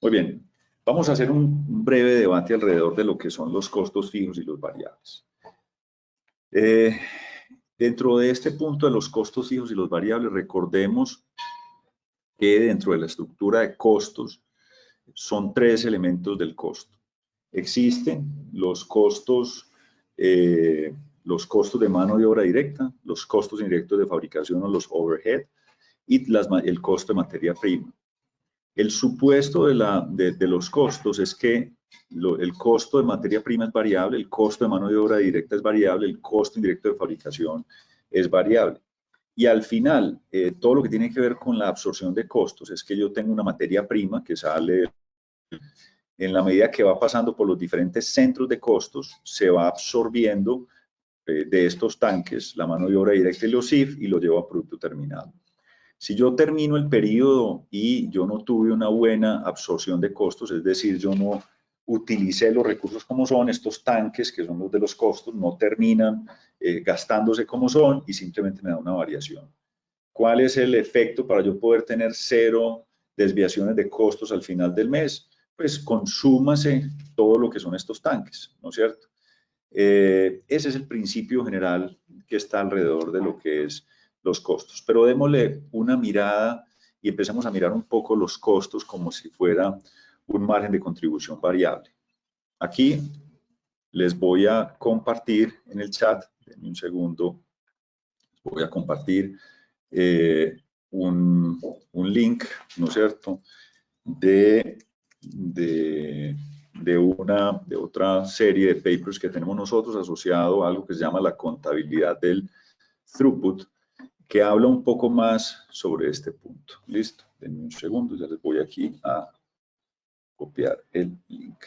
Muy bien, vamos a hacer un breve debate alrededor de lo que son los costos fijos y los variables. Dentro de este punto de los costos fijos y los variables, recordemos que dentro de la estructura de costos son tres elementos del costo. Existen los costos de mano de obra directa, los costos indirectos de fabricación o los overhead y el costo de materia prima. El supuesto de los costos es que el costo de materia prima es variable, el costo de mano de obra directa es variable, el costo indirecto de fabricación es variable. Y al final, todo lo que tiene que ver con la absorción de costos es que yo tengo una materia prima que sale en la medida que va pasando por los diferentes centros de costos, se va absorbiendo de estos tanques la mano de obra directa y los IF y lo llevo a producto terminado. Si yo termino el periodo y yo no tuve una buena absorción de costos, es decir, yo no utilicé los recursos como son, estos tanques, que son los de los costos, no terminan gastándose como son y simplemente me da una variación. ¿Cuál es el efecto para yo poder tener cero desviaciones de costos al final del mes? Pues consúmase todo lo que son estos tanques, ¿no es cierto? Ese es el principio general que está alrededor de lo que es los costos. Pero démosle una mirada y empezamos a mirar un poco los costos como si fuera un margen de contribución variable. Aquí les voy a compartir en el chat, denme un segundo, les voy a compartir un link, ¿no es cierto?, de otra serie de papers que tenemos nosotros asociado a algo que se llama la contabilidad del throughput, que habla un poco más sobre este punto. Listo, denme un segundo, ya les voy aquí a copiar el link.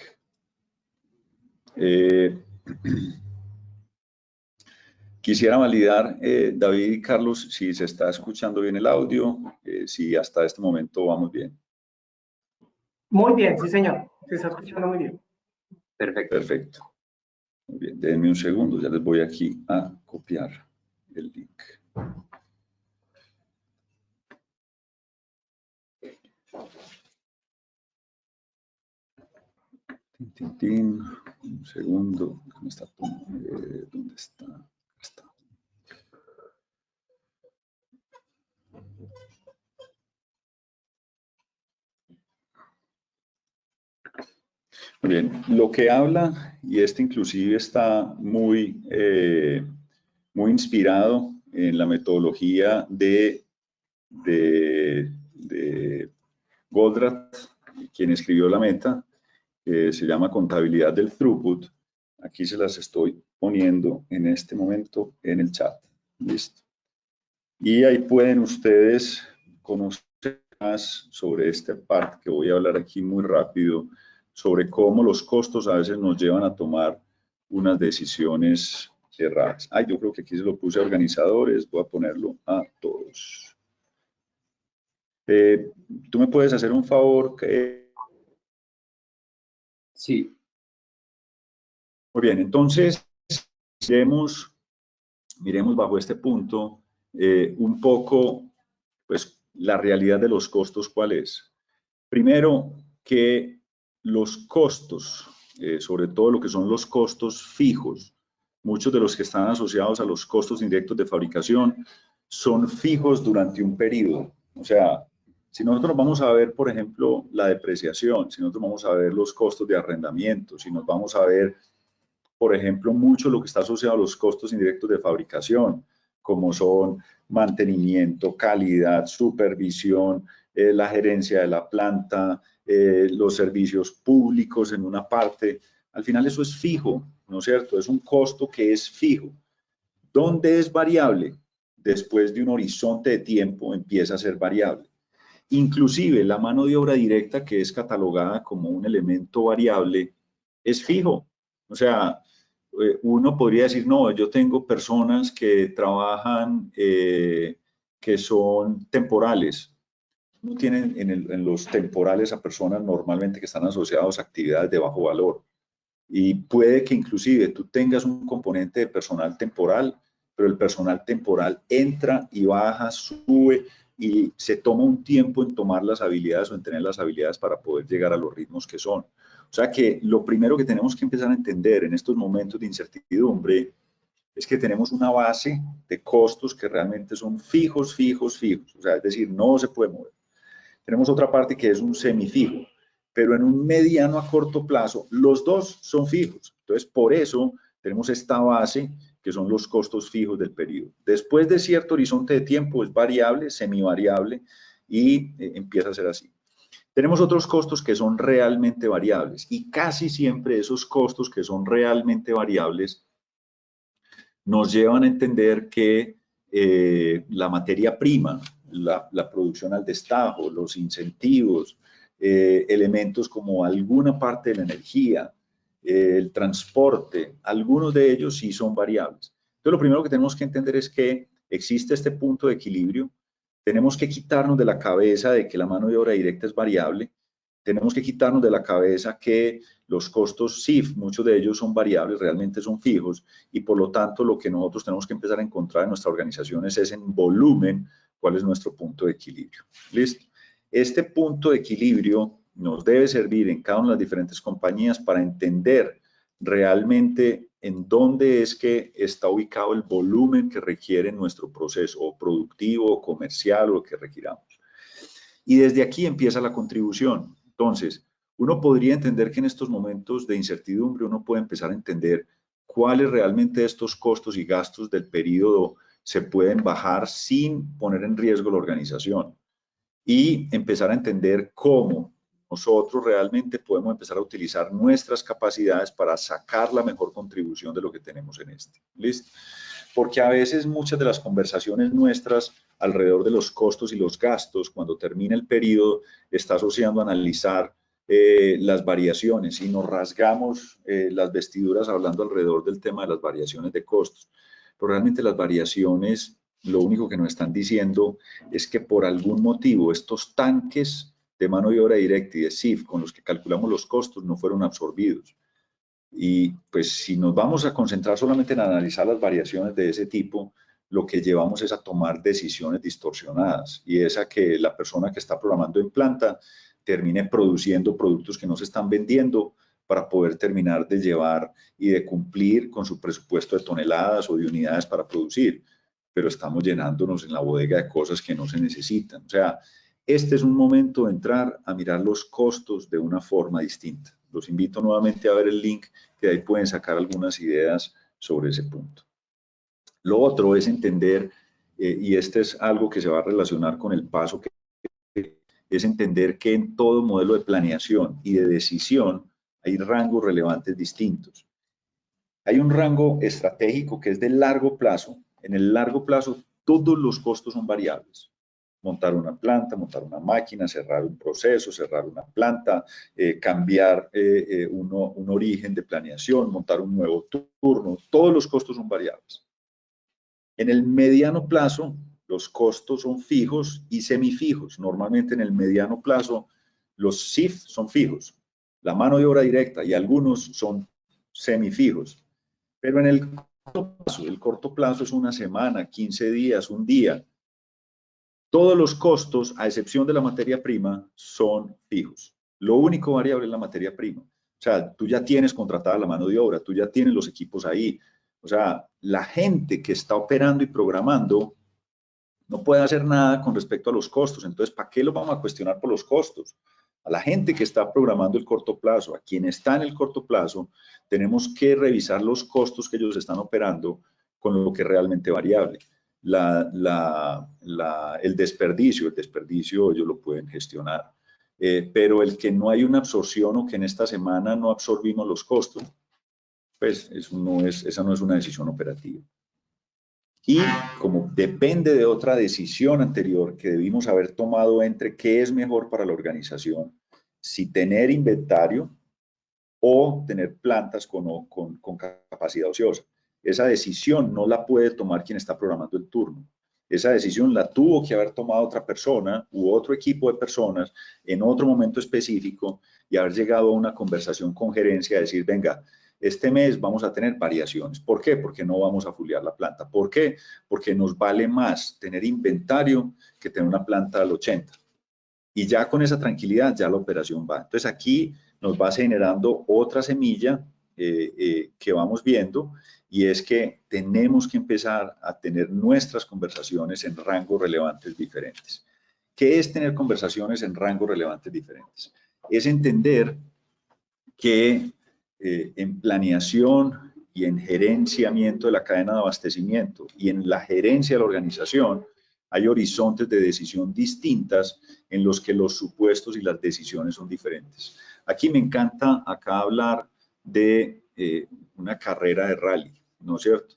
Quisiera validar, David y Carlos, si se está escuchando bien el audio, si hasta este momento vamos bien. Muy bien, sí señor, se está escuchando muy bien. Perfecto. Perfecto. Muy bien, denme un segundo, ya les voy aquí a copiar el link. Un segundo, ¿dónde está? ¿Dónde está? Está. Muy bien, lo que habla, y este inclusive está muy inspirado en la metodología de Goldratt, quien escribió la meta, que se llama contabilidad del throughput. Aquí se las estoy poniendo en este momento en el chat. Listo. Y ahí pueden ustedes conocer más sobre esta parte que voy a hablar aquí muy rápido, sobre cómo los costos a veces nos llevan a tomar unas decisiones erradas. Yo creo que aquí se lo puse a organizadores, voy a ponerlo a todos. ¿Tú me puedes hacer un favor? Sí. Muy bien, entonces miremos bajo este punto un poco, pues, la realidad de los costos, ¿cuál es? Primero, que los costos, sobre todo lo que son los costos fijos, muchos de los que están asociados a los costos indirectos de fabricación, son fijos durante un periodo. O sea, si nosotros vamos a ver, por ejemplo, la depreciación, si nosotros vamos a ver los costos de arrendamiento, si nos vamos a ver, por ejemplo, mucho lo que está asociado a los costos indirectos de fabricación, como son mantenimiento, calidad, supervisión, la gerencia de la planta, los servicios públicos en una parte, al final eso es fijo, ¿no es cierto? Es un costo que es fijo. ¿Dónde es variable? Después de un horizonte de tiempo empieza a ser variable. Inclusive la mano de obra directa, que es catalogada como un elemento variable, es fijo. O sea, uno podría decir, no, yo tengo personas que trabajan, que son temporales. No tienen en los temporales a personas normalmente que están asociadas a actividades de bajo valor. Y puede que inclusive tú tengas un componente de personal temporal, pero el personal temporal entra y baja, sube y se toma un tiempo en tomar las habilidades o en tener las habilidades para poder llegar a los ritmos que son. O sea que lo primero que tenemos que empezar a entender en estos momentos de incertidumbre es que tenemos una base de costos que realmente son fijos, fijos, fijos. O sea, es decir, no se puede mover. Tenemos otra parte que es un semifijo, pero en un mediano a corto plazo, los dos son fijos. Entonces, por eso tenemos esta base que son los costos fijos del periodo. Después de cierto horizonte de tiempo es variable, semivariable y empieza a ser así. Tenemos otros costos que son realmente variables y casi siempre esos costos que son realmente variables nos llevan a entender que la materia prima, la producción al destajo, los incentivos, elementos como alguna parte de la energía, el transporte, algunos de ellos sí son variables. Entonces, lo primero que tenemos que entender es que existe este punto de equilibrio. Tenemos que quitarnos de la cabeza de que la mano de obra directa es variable. Tenemos que quitarnos de la cabeza que los costos SIF, muchos de ellos son variables, realmente son fijos, y por lo tanto lo que nosotros tenemos que empezar a encontrar en nuestras organizaciones es en volumen cuál es nuestro punto de equilibrio. ¿Listo? Este punto de equilibrio nos debe servir en cada una de las diferentes compañías para entender realmente en dónde es que está ubicado el volumen que requiere nuestro proceso o productivo o comercial o lo que requiramos. Y desde aquí empieza la contribución. Entonces, uno podría entender que en estos momentos de incertidumbre uno puede empezar a entender cuáles realmente estos costos y gastos del periodo se pueden bajar sin poner en riesgo la organización y empezar a entender cómo nosotros realmente podemos empezar a utilizar nuestras capacidades para sacar la mejor contribución de lo que tenemos en este. ¿Listo? Porque a veces muchas de las conversaciones nuestras alrededor de los costos y los gastos, cuando termina el periodo, está asociando a analizar las variaciones y nos rasgamos las vestiduras hablando alrededor del tema de las variaciones de costos. Pero realmente las variaciones, lo único que nos están diciendo es que por algún motivo estos tanques de mano de obra directa y de SIF con los que calculamos los costos no fueron absorbidos. Y pues si nos vamos a concentrar solamente en analizar las variaciones de ese tipo, lo que llevamos es a tomar decisiones distorsionadas y es a que la persona que está programando en planta termine produciendo productos que no se están vendiendo para poder terminar de llevar y de cumplir con su presupuesto de toneladas o de unidades para producir, pero estamos llenándonos en la bodega de cosas que no se necesitan. O sea, este es un momento de entrar a mirar los costos de una forma distinta. Los invito nuevamente a ver el link, que de ahí pueden sacar algunas ideas sobre ese punto. Lo otro es entender, y este es algo que se va a relacionar con el paso que es entender que en todo modelo de planeación y de decisión hay rangos relevantes distintos. Hay un rango estratégico que es de largo plazo. En el largo plazo, todos los costos son variables. Montar una planta, montar una máquina, cerrar un proceso, cerrar una planta, cambiar un origen de planeación, montar un nuevo turno, todos los costos son variables. En el mediano plazo, los costos son fijos y semifijos. Normalmente en el mediano plazo, los SIF son fijos, la mano de obra directa y algunos son semifijos. Pero en el corto plazo es una semana, 15 días, un día. Todos los costos, a excepción de la materia prima, son fijos. Lo único variable es la materia prima. O sea, tú ya tienes contratada la mano de obra, tú ya tienes los equipos ahí. O sea, la gente que está operando y programando no puede hacer nada con respecto a los costos. Entonces, ¿para qué lo vamos a cuestionar por los costos? A la gente que está programando el corto plazo, a quien está en el corto plazo, tenemos que revisar los costos que ellos están operando con lo que es realmente variable. El desperdicio ellos lo pueden gestionar. Pero el que no hay una absorción o que en esta semana no absorbimos los costos, pues esa no es una decisión operativa. Y como depende de otra decisión anterior que debimos haber tomado entre qué es mejor para la organización, si tener inventario o tener plantas con capacidad ociosa. Esa decisión no la puede tomar quien está programando el turno. Esa decisión la tuvo que haber tomado otra persona u otro equipo de personas en otro momento específico y haber llegado a una conversación con gerencia, decir, venga, este mes vamos a tener variaciones. ¿Por qué? Porque no vamos a fulear la planta. ¿Por qué? Porque nos vale más tener inventario que tener una planta al 80. Y ya con esa tranquilidad ya la operación va. Entonces aquí nos va generando otra semilla que vamos viendo, y es que tenemos que empezar a tener nuestras conversaciones en rangos relevantes diferentes. ¿Qué es tener conversaciones en rangos relevantes diferentes? Es entender que en planeación y en gerenciamiento de la cadena de abastecimiento y en la gerencia de la organización hay horizontes de decisión distintas en los que los supuestos y las decisiones son diferentes. Aquí me encanta acá hablar de una carrera de rally, ¿no es cierto?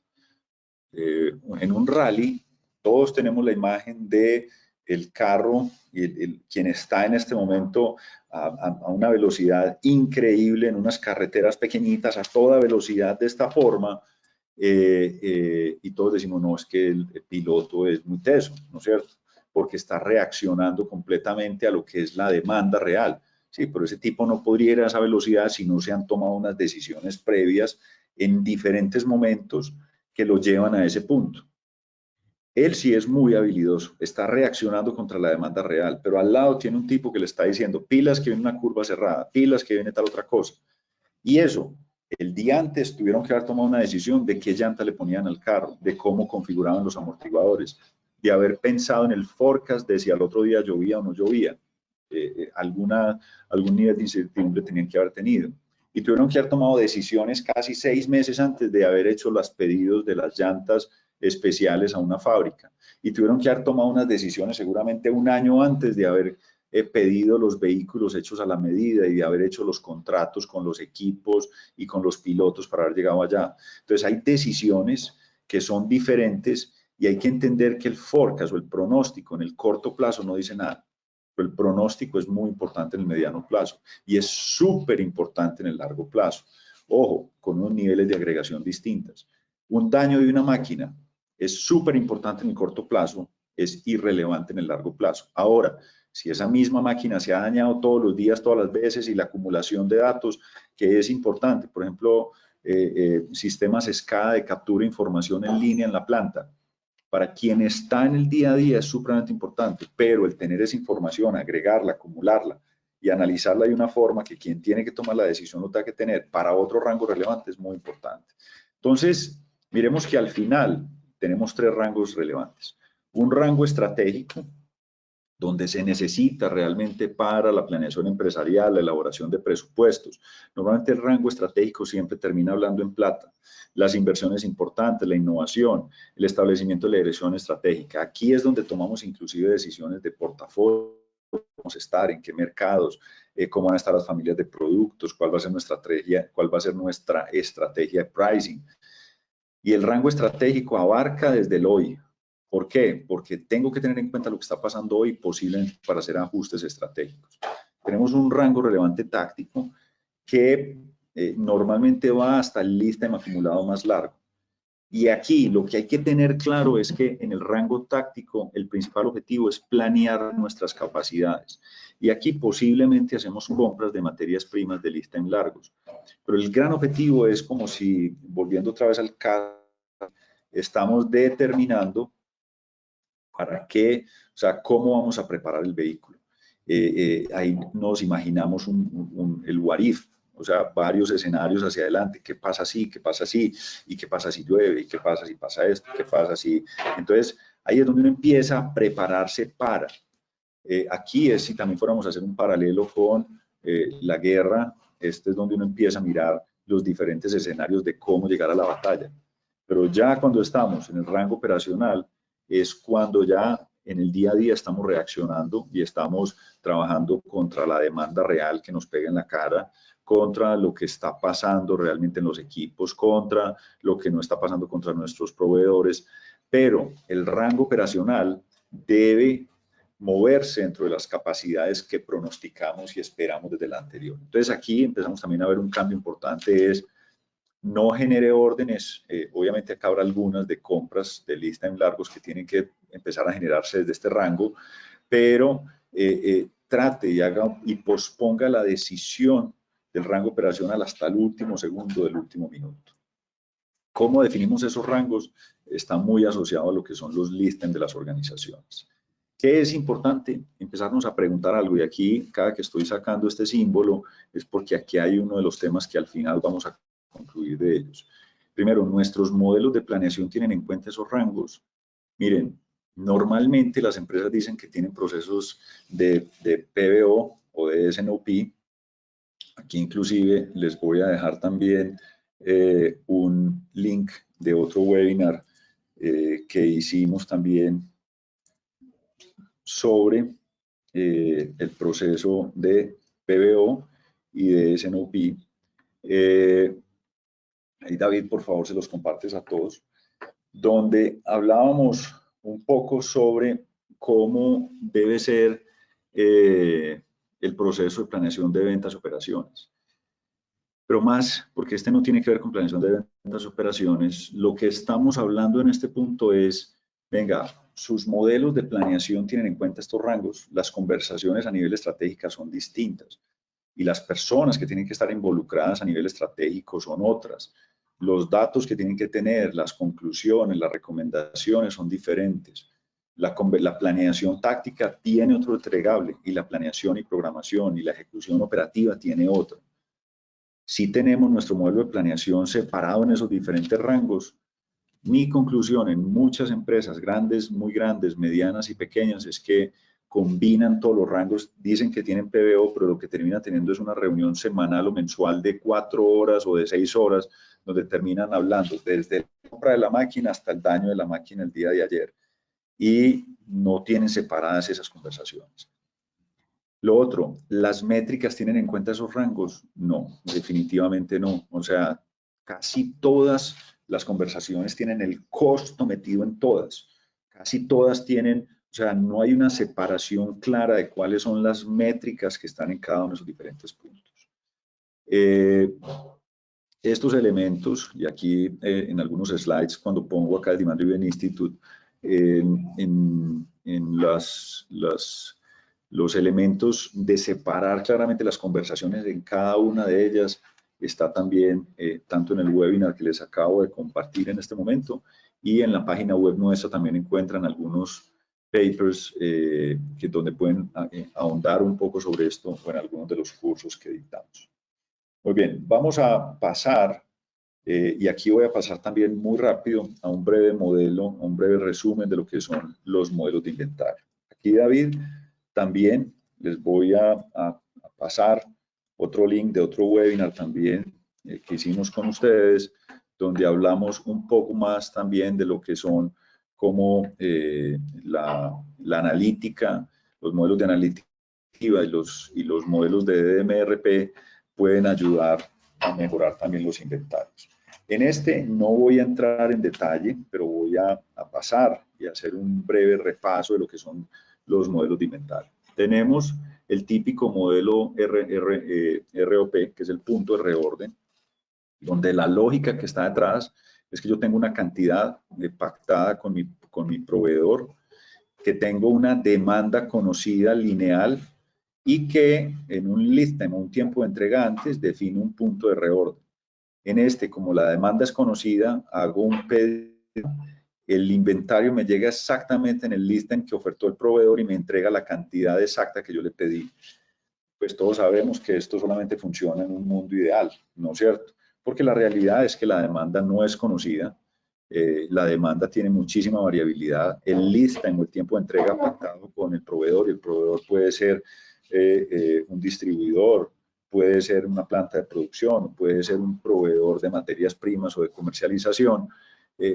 En un rally todos tenemos la imagen de el carro y quien está en este momento a una velocidad increíble en unas carreteras pequeñitas a toda velocidad de esta forma, y todos decimos, no, es que el piloto es muy teso, ¿no es cierto? Porque está reaccionando completamente a lo que es la demanda real. Sí, pero ese tipo no podría ir a esa velocidad si no se han tomado unas decisiones previas en diferentes momentos que lo llevan a ese punto. Él sí es muy habilidoso, está reaccionando contra la demanda real, pero al lado tiene un tipo que le está diciendo, pilas que viene una curva cerrada, pilas que viene tal otra cosa. Y eso, el día antes tuvieron que haber tomado una decisión de qué llanta le ponían al carro, de cómo configuraban los amortiguadores, de haber pensado en el forecast de si al otro día llovía o no llovía. Algún nivel de incertidumbre tenían que haber tenido. Y tuvieron que haber tomado decisiones casi 6 meses antes de haber hecho los pedidos de las llantas especiales a una fábrica. Y tuvieron que haber tomado unas decisiones seguramente un año antes de haber pedido los vehículos hechos a la medida y de haber hecho los contratos con los equipos y con los pilotos para haber llegado allá. Entonces hay decisiones que son diferentes y hay que entender que el forecast o el pronóstico en el corto plazo no dice nada. Pero el pronóstico es muy importante en el mediano plazo y es súper importante en el largo plazo. Ojo, con unos niveles de agregación distintas. Un daño de una máquina es súper importante en el corto plazo, es irrelevante en el largo plazo. Ahora, si esa misma máquina se ha dañado todos los días, todas las veces, y la acumulación de datos, que es importante, por ejemplo, sistemas SCADA de captura de información en línea en la planta, para quien está en el día a día es supremamente importante, pero el tener esa información, agregarla, acumularla y analizarla de una forma que quien tiene que tomar la decisión lo tenga que tener para otro rango relevante es muy importante. Entonces, miremos que al final tenemos 3 rangos relevantes. Un rango estratégico, donde se necesita realmente para la planeación empresarial, la elaboración de presupuestos. Normalmente el rango estratégico siempre termina hablando en plata. Las inversiones importantes, la innovación, el establecimiento de la dirección estratégica. Aquí es donde tomamos inclusive decisiones de portafolio, vamos a estar, en qué mercados, cómo van a estar las familias de productos, cuál va a ser nuestra estrategia de pricing. Y el rango estratégico abarca desde el hoy. ¿Por qué? Porque tengo que tener en cuenta lo que está pasando hoy posiblemente para hacer ajustes estratégicos. Tenemos un rango relevante táctico que normalmente va hasta el lifetime acumulado más largo. Y aquí lo que hay que tener claro es que en el rango táctico el principal objetivo es planear nuestras capacidades. Y aquí posiblemente hacemos compras de materias primas de lifetime largos. Pero el gran objetivo es como si, volviendo otra vez al caso, estamos determinando para qué, o sea, cómo vamos a preparar el vehículo. Ahí nos imaginamos el what if, o sea, varios escenarios hacia adelante. ¿Qué pasa si? ¿Qué pasa si? ¿Y qué pasa si llueve? ¿Y qué pasa si pasa esto? ¿Qué pasa si? Entonces, ahí es donde uno empieza a prepararse para. Aquí es, si también fuéramos a hacer un paralelo con la guerra, este es donde uno empieza a mirar los diferentes escenarios de cómo llegar a la batalla. Pero ya cuando estamos en el rango operacional, es cuando ya en el día a día estamos reaccionando y estamos trabajando contra la demanda real que nos pega en la cara, contra lo que está pasando realmente en los equipos, contra lo que no está pasando contra nuestros proveedores. Pero el rango operacional debe moverse dentro de las capacidades que pronosticamos y esperamos desde la anterior. Entonces aquí empezamos también a ver un cambio importante, es no genere órdenes, obviamente acá habrá algunas de compras de lead time largos que tienen que empezar a generarse desde este rango, pero trate y haga y posponga la decisión del rango operacional hasta el último segundo del último minuto. ¿Cómo definimos esos rangos? Está muy asociado a lo que son los lead time de las organizaciones. ¿Qué es importante? Empezarnos a preguntar algo, y aquí cada que estoy sacando este símbolo es porque aquí hay uno de los temas que al final vamos a concluir de ellos. Primero, nuestros modelos de planeación tienen en cuenta esos rangos. Miren, normalmente las empresas dicen que tienen procesos de PBO o de SNOP. Aquí inclusive les voy a dejar también un link de otro webinar que hicimos también sobre el proceso de PBO y de SNOP. Ahí David, por favor, se los compartes a todos, donde hablábamos un poco sobre cómo debe ser el proceso de planeación de ventas y operaciones. Pero más, porque este no tiene que ver con planeación de ventas y operaciones, lo que estamos hablando en este punto es, venga, sus modelos de planeación tienen en cuenta estos rangos, las conversaciones a nivel estratégico son distintas y las personas que tienen que estar involucradas a nivel estratégico son otras. Los datos que tienen que tener, las conclusiones, las recomendaciones son diferentes. La planeación táctica tiene otro entregable y la planeación y programación y la ejecución operativa tiene otro. Si tenemos nuestro modelo de planeación separado en esos diferentes rangos, mi conclusión en muchas empresas, grandes, muy grandes, medianas y pequeñas, es que combinan todos los rangos, dicen que tienen PBO, pero lo que termina teniendo es una reunión semanal o mensual de 4 horas o de 6 horas, donde terminan hablando desde la compra de la máquina hasta el daño de la máquina el día de ayer. Y no tienen separadas esas conversaciones. Lo otro, ¿las métricas tienen en cuenta esos rangos? No, definitivamente no. O sea, casi todas las conversaciones tienen el costo metido en todas. Casi todas tienen, o sea, no hay una separación clara de cuáles son las métricas que están en cada uno de esos diferentes puntos. Estos elementos, y aquí en algunos slides, cuando pongo acá el Demand Driven Institute, en los elementos de separar claramente las conversaciones en cada una de ellas, está también tanto en el webinar que les acabo de compartir en este momento, y en la página web nuestra también encuentran algunos papers donde pueden ahondar un poco sobre esto o en algunos de los cursos que dictamos. Muy bien, vamos a pasar, y aquí voy a pasar también muy rápido a un breve modelo, a un breve resumen de lo que son los modelos de inventario. Aquí, David, también les voy a pasar otro link de otro webinar también que hicimos con ustedes, donde hablamos un poco más también de lo que son como la analítica, los modelos de analítica y los modelos de DMRP pueden ayudar a mejorar también los inventarios. En este no voy a entrar en detalle, pero voy a pasar y hacer un breve repaso de lo que son los modelos de inventario. Tenemos el típico modelo ROP, que es el punto de reorden, donde la lógica que está detrás es que yo tengo una cantidad pactada con mi proveedor, que tengo una demanda conocida lineal y que en un lead time, un tiempo de entrega antes, defino un punto de reorden. En este, como la demanda es conocida, hago un pedido, el inventario me llega exactamente en el lead time que ofertó el proveedor y me entrega la cantidad exacta que yo le pedí. pues todos sabemos que esto solamente funciona en un mundo ideal, ¿no es cierto? Porque la realidad es que la demanda no es conocida, la demanda tiene muchísima variabilidad, el lead time o el tiempo de entrega pactado con el proveedor, y el proveedor puede ser un distribuidor, puede ser una planta de producción, puede ser un proveedor de materias primas o de comercialización,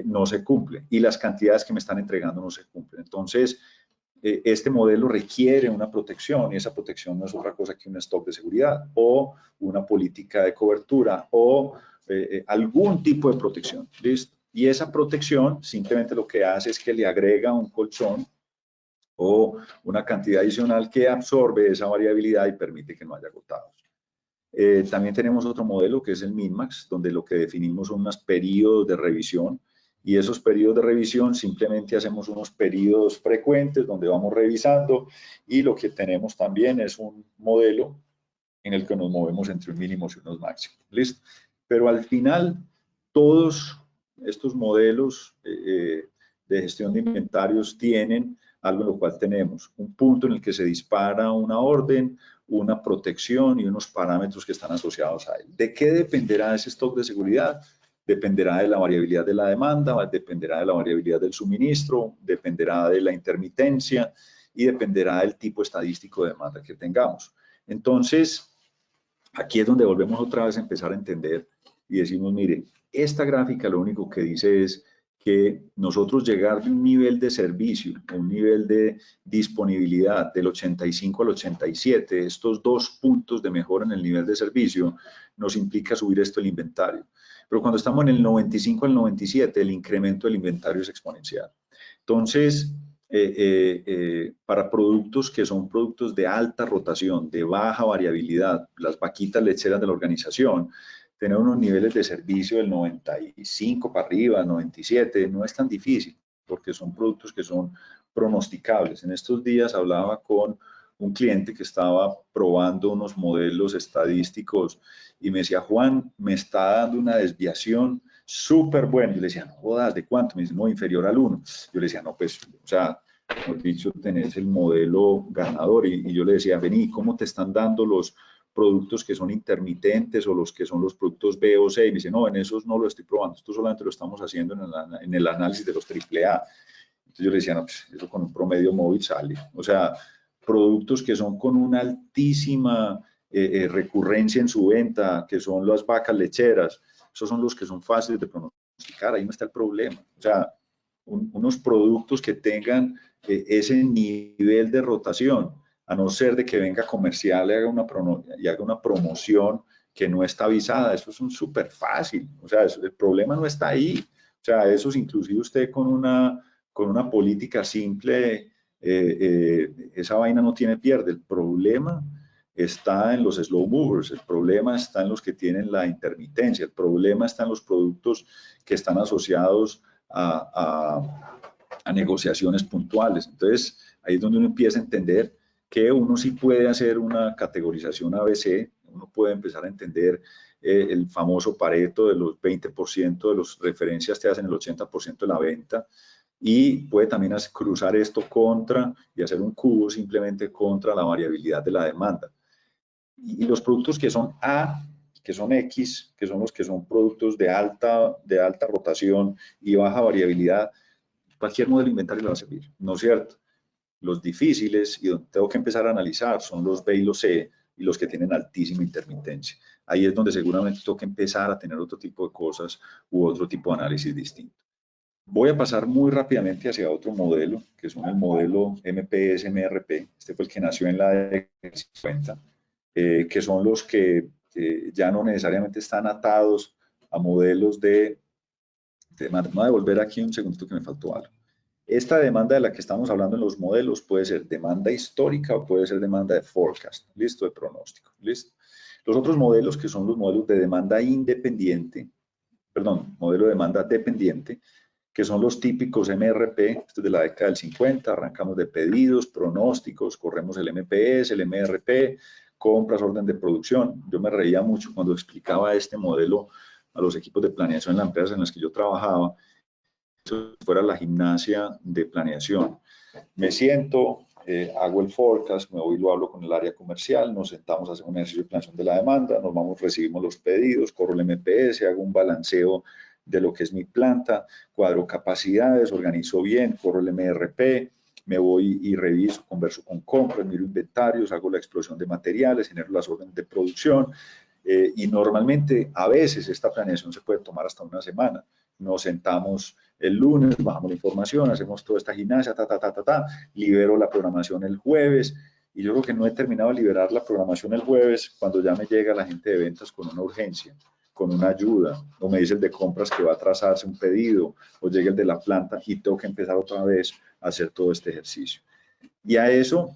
no se cumple, y las cantidades que me están entregando no se cumplen. Entonces, este modelo requiere una protección, y esa protección no es otra cosa que un stock de seguridad o una política de cobertura o algún tipo de protección. ¿Listo? Y esa protección simplemente lo que hace es que le agrega un colchón o una cantidad adicional que absorbe esa variabilidad y permite que no haya agotados. También tenemos otro modelo que es el MinMax, donde lo que definimos son unos periodos de revisión, y esos periodos de revisión simplemente hacemos unos periodos frecuentes donde vamos revisando, y lo que tenemos también es un modelo en el que nos movemos entre un mínimo y unos máximos. ¿Listo? Pero al final, todos estos modelos de gestión de inventarios tienen algo en lo cual tenemos un punto en el que se dispara una orden, una protección y unos parámetros que están asociados a él. ¿De qué dependerá ese stock de seguridad? Dependerá de la variabilidad de la demanda, dependerá de la variabilidad del suministro, dependerá de la intermitencia y dependerá del tipo estadístico de demanda que tengamos. Entonces, aquí es donde volvemos otra vez a empezar a entender y decimos, mire, esta gráfica lo único que dice es que nosotros llegar de un nivel de servicio, a un nivel de disponibilidad del 85 al 87, estos 2 puntos de mejora en el nivel de servicio, nos implica subir esto el inventario. Pero cuando estamos en el 95 al 97, el incremento del inventario es exponencial. Entonces, para productos que son productos de alta rotación, de baja variabilidad, las vaquitas lecheras de la organización, tener unos niveles de servicio del 95 para arriba, 97, no es tan difícil, porque son productos que son pronosticables. En estos días hablaba con un cliente que estaba probando unos modelos estadísticos y me decía, Juan, me está dando una desviación súper buena. Yo le decía, no jodas, ¿de cuánto? Me dice, no, inferior al 1. Yo le decía, no, pues, o sea, por dicho, tenés el modelo ganador. Y yo le decía, vení, ¿cómo te están dando los productos que son intermitentes o los que son los productos B o C? Y me dice, no, en esos no lo estoy probando, esto solamente lo estamos haciendo en el análisis de los AAA. Entonces yo le decía, no, pues eso con un promedio móvil sale. O sea, productos que son con una altísima recurrencia en su venta, que son las vacas lecheras, esos son los que son fáciles de pronosticar, ahí no está el problema. O sea, unos productos que tengan ese nivel de rotación, a no ser de que venga comercial y haga una promoción que no está avisada, eso es un súper fácil, o sea, el problema no está ahí, o sea, eso es inclusive usted con una política simple, esa vaina no tiene pierde, el problema está en los slow movers, el problema está en los que tienen la intermitencia, el problema está en los productos que están asociados a negociaciones puntuales. Entonces, ahí es donde uno empieza a entender que uno sí puede hacer una categorización ABC, uno puede empezar a entender el famoso Pareto de los 20% de las referencias te hacen el 80% de la venta, y puede también cruzar esto contra y hacer un cubo simplemente contra la variabilidad de la demanda. Y los productos que son A, que son X, que son los que son productos de alta rotación y baja variabilidad, cualquier modelo de inventario le va a servir, ¿no es cierto? Los difíciles y donde tengo que empezar a analizar son los B y los C y los que tienen altísima intermitencia. Ahí es donde seguramente tengo que empezar a tener otro tipo de cosas u otro tipo de análisis distinto. Voy a pasar muy rápidamente hacia otro modelo, que es el modelo MPS-MRP. Este fue el que nació en la década de 50, que son los que ya no necesariamente están atados a modelos de demanda. Voy a devolver aquí un segundito que me faltó algo. Esta demanda de la que estamos hablando en los modelos puede ser demanda histórica o puede ser demanda de forecast, listo, de pronóstico, listo. Los otros modelos, que son los modelos de demanda independiente, perdón, modelo de demanda dependiente, que son los típicos MRP, esto es de la década del 50, arrancamos de pedidos, pronósticos, corremos el MPS, el MRP, compras, orden de producción. Yo me reía mucho cuando explicaba este modelo a los equipos de planeación en las empresas en las que yo trabajaba. Eso fuera la gimnasia de planeación. Me siento, hago el forecast, me voy y lo hablo con el área comercial, nos sentamos a hacer un ejercicio de planeación de la demanda, nos vamos, recibimos los pedidos, corro el MPS, hago un balanceo de lo que es mi planta, cuadro capacidades, organizo bien, corro el MRP, me voy y reviso, converso con compras, miro inventarios, hago la explosión de materiales, genero las órdenes de producción, y normalmente, a veces, esta planeación se puede tomar hasta una semana. Nos sentamos el lunes, bajamos la información, hacemos toda esta gimnasia, libero la programación el jueves, y yo creo que no he terminado de liberar la programación el jueves cuando ya me llega la gente de ventas con una urgencia, con una ayuda, o me dice el de compras que va a atrasarse un pedido, o llega el de la planta y tengo que empezar otra vez a hacer todo este ejercicio. Y a eso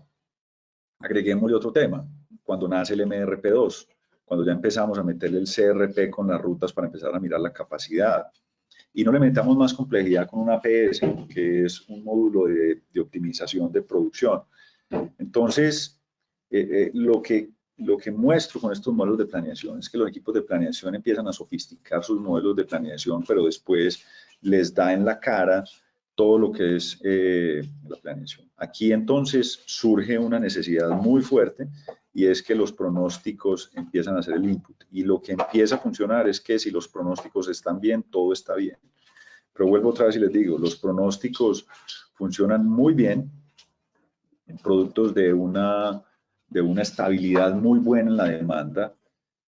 agreguémosle otro tema, cuando nace el MRP2, cuando ya empezamos a meterle el CRP con las rutas para empezar a mirar la capacidad. Y no le metamos más complejidad con un APS, que es un módulo de optimización de producción. Entonces, lo que muestro con estos modelos de planeación es que los equipos de planeación empiezan a sofisticar sus modelos de planeación, pero después les da en la cara todo lo que es la planeación. Aquí entonces surge una necesidad muy fuerte y es que los pronósticos empiezan a hacer el input. Y lo que empieza a funcionar es que si los pronósticos están bien, todo está bien. Pero vuelvo otra vez y les digo, los pronósticos funcionan muy bien en productos de una estabilidad muy buena en la demanda,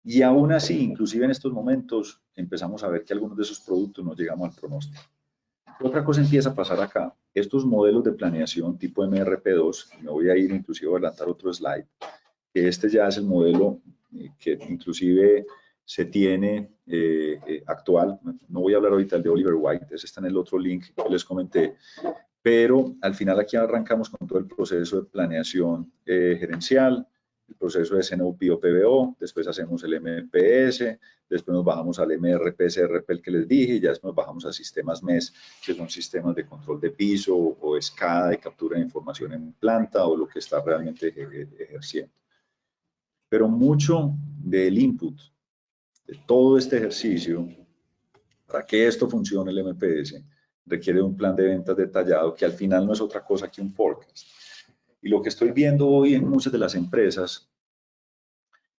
y aún así, inclusive en estos momentos, empezamos a ver que algunos de esos productos no llegamos al pronóstico. Otra cosa empieza a pasar acá. Estos modelos de planeación tipo MRP2, me voy a ir inclusive a adelantar otro slide, que este ya es el modelo que inclusive se tiene actual. No voy a hablar ahorita del de Oliver White, ese está en el otro link que les comenté, pero al final aquí arrancamos con todo el proceso de planeación gerencial, el proceso de CNOP o PBO, después hacemos el MPS, después nos bajamos al MRP, CRP, el que les dije, y ya después nos bajamos a sistemas MES, que son sistemas de control de piso o SCADA de captura de información en planta o lo que está realmente ejerciendo. Pero mucho del input de todo este ejercicio, para que esto funcione el MPS, requiere un plan de ventas detallado que al final no es otra cosa que un forecast. Y lo que estoy viendo hoy en muchas de las empresas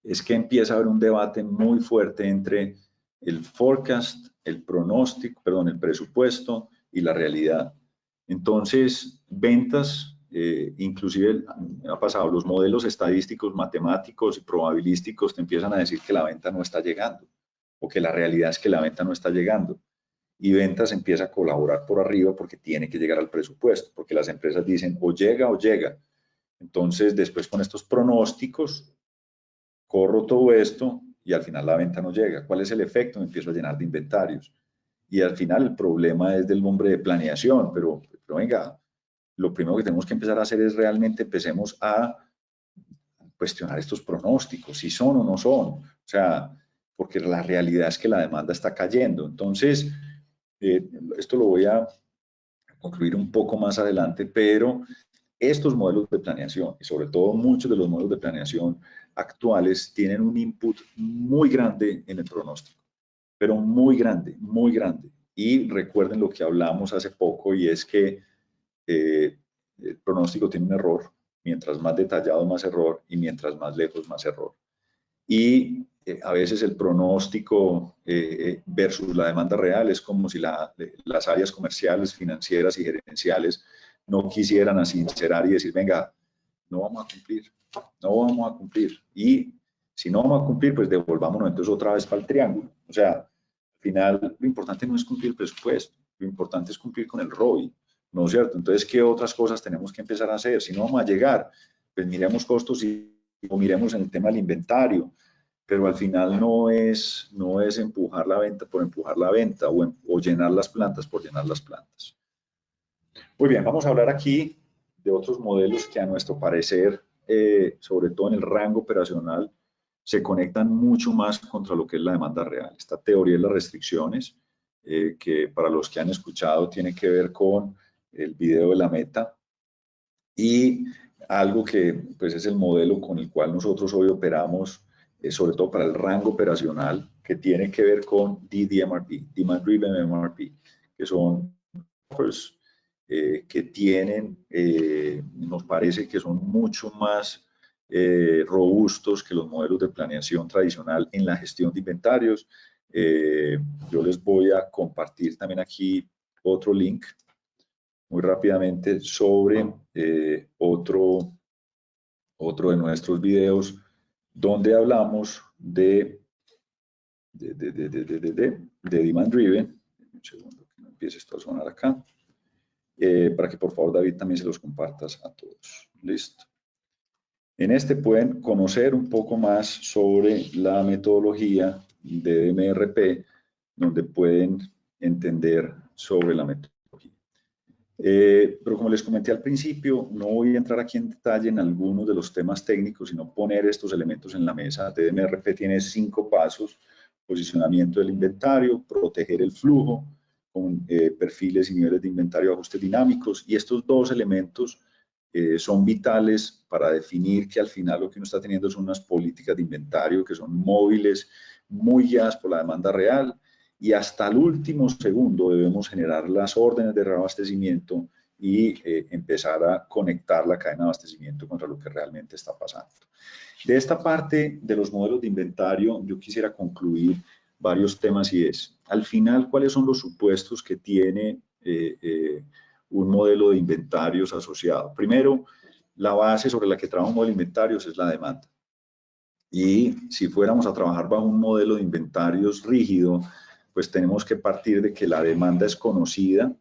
es que empieza a haber un debate muy fuerte entre el forecast, el pronóstico, perdón, el presupuesto y la realidad. Entonces, ventas, inclusive ha pasado, los modelos estadísticos, matemáticos y probabilísticos te empiezan a decir que la venta no está llegando o que la realidad es que la venta no está llegando. Y ventas empieza a colaborar por arriba porque tiene que llegar al presupuesto, porque las empresas dicen o llega o llega. Entonces, después con estos pronósticos, corro todo esto y al final la venta no llega. ¿Cuál es el efecto? Me empiezo a llenar de inventarios. Y al final el problema es del hombre de planeación, pero venga, lo primero que tenemos que empezar a hacer es realmente empecemos a cuestionar estos pronósticos, si son o no son. O sea, porque la realidad es que la demanda está cayendo. Entonces, esto lo voy a concluir un poco más adelante, pero estos modelos de planeación, y sobre todo muchos de los modelos de planeación actuales, tienen un input muy grande en el pronóstico, pero muy grande, muy grande. Y recuerden lo que hablamos hace poco, y es que el pronóstico tiene un error, mientras más detallado, más error, y mientras más lejos, más error. Y a veces el pronóstico versus la demanda real es como si las áreas comerciales, financieras y gerenciales no quisieran a sincerar y decir, venga, no vamos a cumplir, no vamos a cumplir. Y si no vamos a cumplir, pues devolvámonos entonces otra vez para el triángulo. O sea, al final lo importante no es cumplir el presupuesto, lo importante es cumplir con el ROI, ¿no es cierto? Entonces, ¿qué otras cosas tenemos que empezar a hacer? Si no vamos a llegar, pues miremos costos o miremos en el tema del inventario, pero al final no es empujar la venta por empujar la venta o llenar las plantas por llenar las plantas. Muy bien, vamos a hablar aquí de otros modelos que a nuestro parecer, sobre todo en el rango operacional, se conectan mucho más contra lo que es la demanda real. Esta teoría de las restricciones, que para los que han escuchado tiene que ver con el video de la meta, y algo que pues es el modelo con el cual nosotros hoy operamos, sobre todo para el rango operacional, que tiene que ver con DDMRP, Demand Driven MRP, que son pues, que tienen, nos parece que son mucho más robustos que los modelos de planeación tradicional en la gestión de inventarios. Yo les voy a compartir también aquí otro link muy rápidamente sobre otro de nuestros videos donde hablamos de Demand Driven. Un segundo que no empiece esto a sonar acá. Para que por favor, David, también se los compartas a todos. Listo. En este pueden conocer un poco más sobre la metodología de DMRP, donde pueden entender sobre la metodología. Pero como les comenté al principio, no voy a entrar aquí en detalle en algunos de los temas técnicos, sino poner estos elementos en la mesa. DMRP tiene 5 pasos: posicionamiento del inventario, proteger el flujo, con perfiles y niveles de inventario, ajustes dinámicos, y estos 2 elementos son vitales para definir que al final lo que uno está teniendo son unas políticas de inventario que son móviles, muy guiadas por la demanda real, y hasta el último segundo debemos generar las órdenes de reabastecimiento y empezar a conectar la cadena de abastecimiento contra lo que realmente está pasando. De esta parte de los modelos de inventario, yo quisiera concluir varios temas, y es, al final, ¿cuáles son los supuestos que tiene un modelo de inventarios asociado? Primero, la base sobre la que trabaja un modelo de inventarios es la demanda. Y si fuéramos a trabajar bajo un modelo de inventarios rígido, pues tenemos que partir de que la demanda es conocida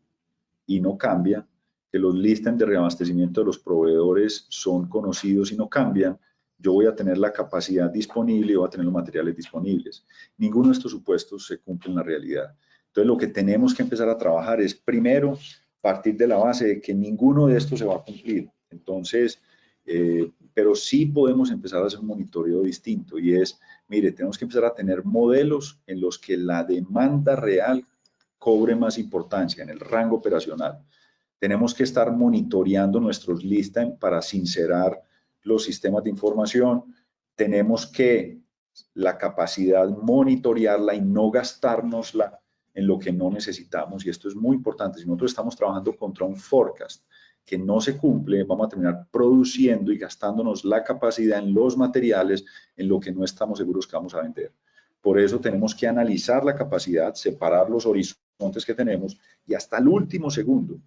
y no cambia, que los listings de reabastecimiento de los proveedores son conocidos y no cambian. Yo voy a tener la capacidad disponible y voy a tener los materiales disponibles. Ninguno de estos supuestos se cumple en la realidad. Entonces, lo que tenemos que empezar a trabajar es, primero, partir de la base de que ninguno de estos se va a cumplir. Entonces, pero sí podemos empezar a hacer un monitoreo distinto, y es, mire, tenemos que empezar a tener modelos en los que la demanda real cobre más importancia en el rango operacional. Tenemos que estar monitoreando nuestros listings para sincerar los sistemas de información. Tenemos que la capacidad monitorearla y no gastárnosla en lo que no necesitamos, y esto es muy importante. Si nosotros estamos trabajando contra un forecast que no se cumple, vamos a terminar produciendo y gastándonos la capacidad en los materiales en lo que no estamos seguros que vamos a vender. Por eso tenemos que analizar la capacidad, separar los horizontes que tenemos y hasta el último segundo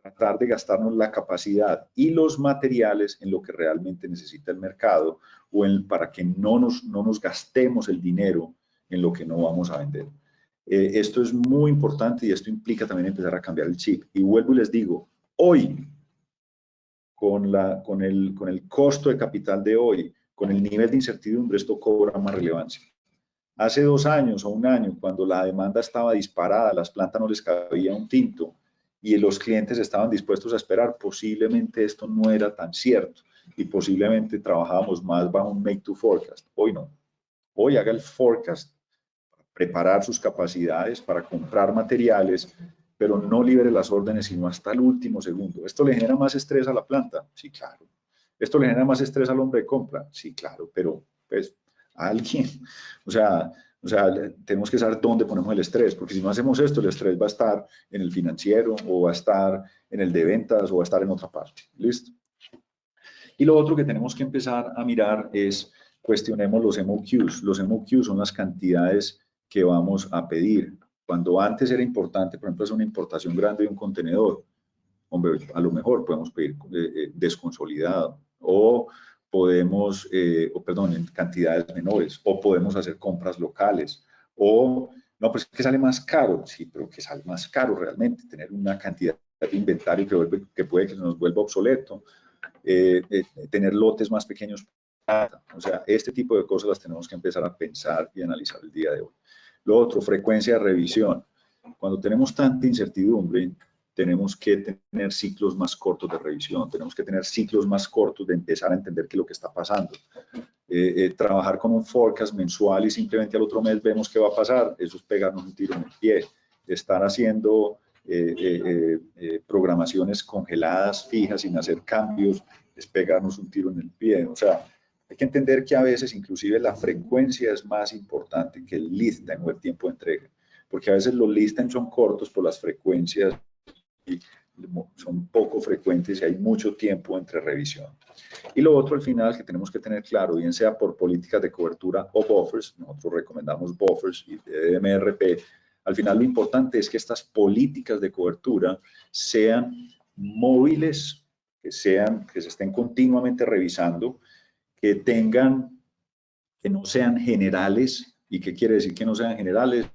tratar de gastarnos la capacidad y los materiales en lo que realmente necesita el mercado, o para que no nos gastemos el dinero en lo que no vamos a vender. Esto es muy importante, y esto implica también empezar a cambiar el chip. Y vuelvo y les digo, hoy, con el costo de capital de hoy, con el nivel de incertidumbre, esto cobra más relevancia. Hace 2 años o 1 año, cuando la demanda estaba disparada, las plantas no les cabía un tinto y los clientes estaban dispuestos a esperar, posiblemente esto no era tan cierto y posiblemente trabajábamos más bajo un make to forecast. Hoy no. Hoy haga el forecast, preparar sus capacidades para comprar materiales, pero no libere las órdenes sino hasta el último segundo. ¿Esto le genera más estrés a la planta? Sí, claro. ¿Esto le genera más estrés al hombre de compra? Sí, claro, pero pues a alguien, o sea, tenemos que saber dónde ponemos el estrés, porque si no hacemos esto, el estrés va a estar en el financiero, o va a estar en el de ventas, o va a estar en otra parte. ¿Listo? Y lo otro que tenemos que empezar a mirar es, cuestionemos los MOQs. Los MOQs son las cantidades que vamos a pedir. Cuando antes era importante, por ejemplo, hacer una importación grande de un contenedor, hombre, a lo mejor podemos pedir desconsolidado, o podemos, en cantidades menores, o podemos hacer compras locales, o no, pues es que sale más caro. Sí, pero que sale más caro realmente tener una cantidad de inventario que puede que se nos vuelva obsoleto, tener lotes más pequeños. O sea, este tipo de cosas las tenemos que empezar a pensar y analizar el día de hoy. Lo otro, frecuencia de revisión. Cuando tenemos tanta incertidumbre, tenemos que tener ciclos más cortos de revisión, tenemos que tener ciclos más cortos de empezar a entender qué es lo que está pasando. Trabajar con un forecast mensual y simplemente al otro mes vemos qué va a pasar, eso es pegarnos un tiro en el pie. Estar haciendo programaciones congeladas, fijas, sin hacer cambios, es pegarnos un tiro en el pie. O sea, hay que entender que a veces inclusive la frecuencia es más importante que el lead time o el tiempo de entrega, porque a veces los lead times son cortos por las frecuencias y son poco frecuentes y hay mucho tiempo entre revisión. Y lo otro al final que tenemos que tener claro, bien sea por políticas de cobertura o buffers, nosotros recomendamos buffers y MRP, al final lo importante es que estas políticas de cobertura sean móviles, que se estén continuamente revisando, que no sean generales. ¿Y qué quiere decir que no sean generales?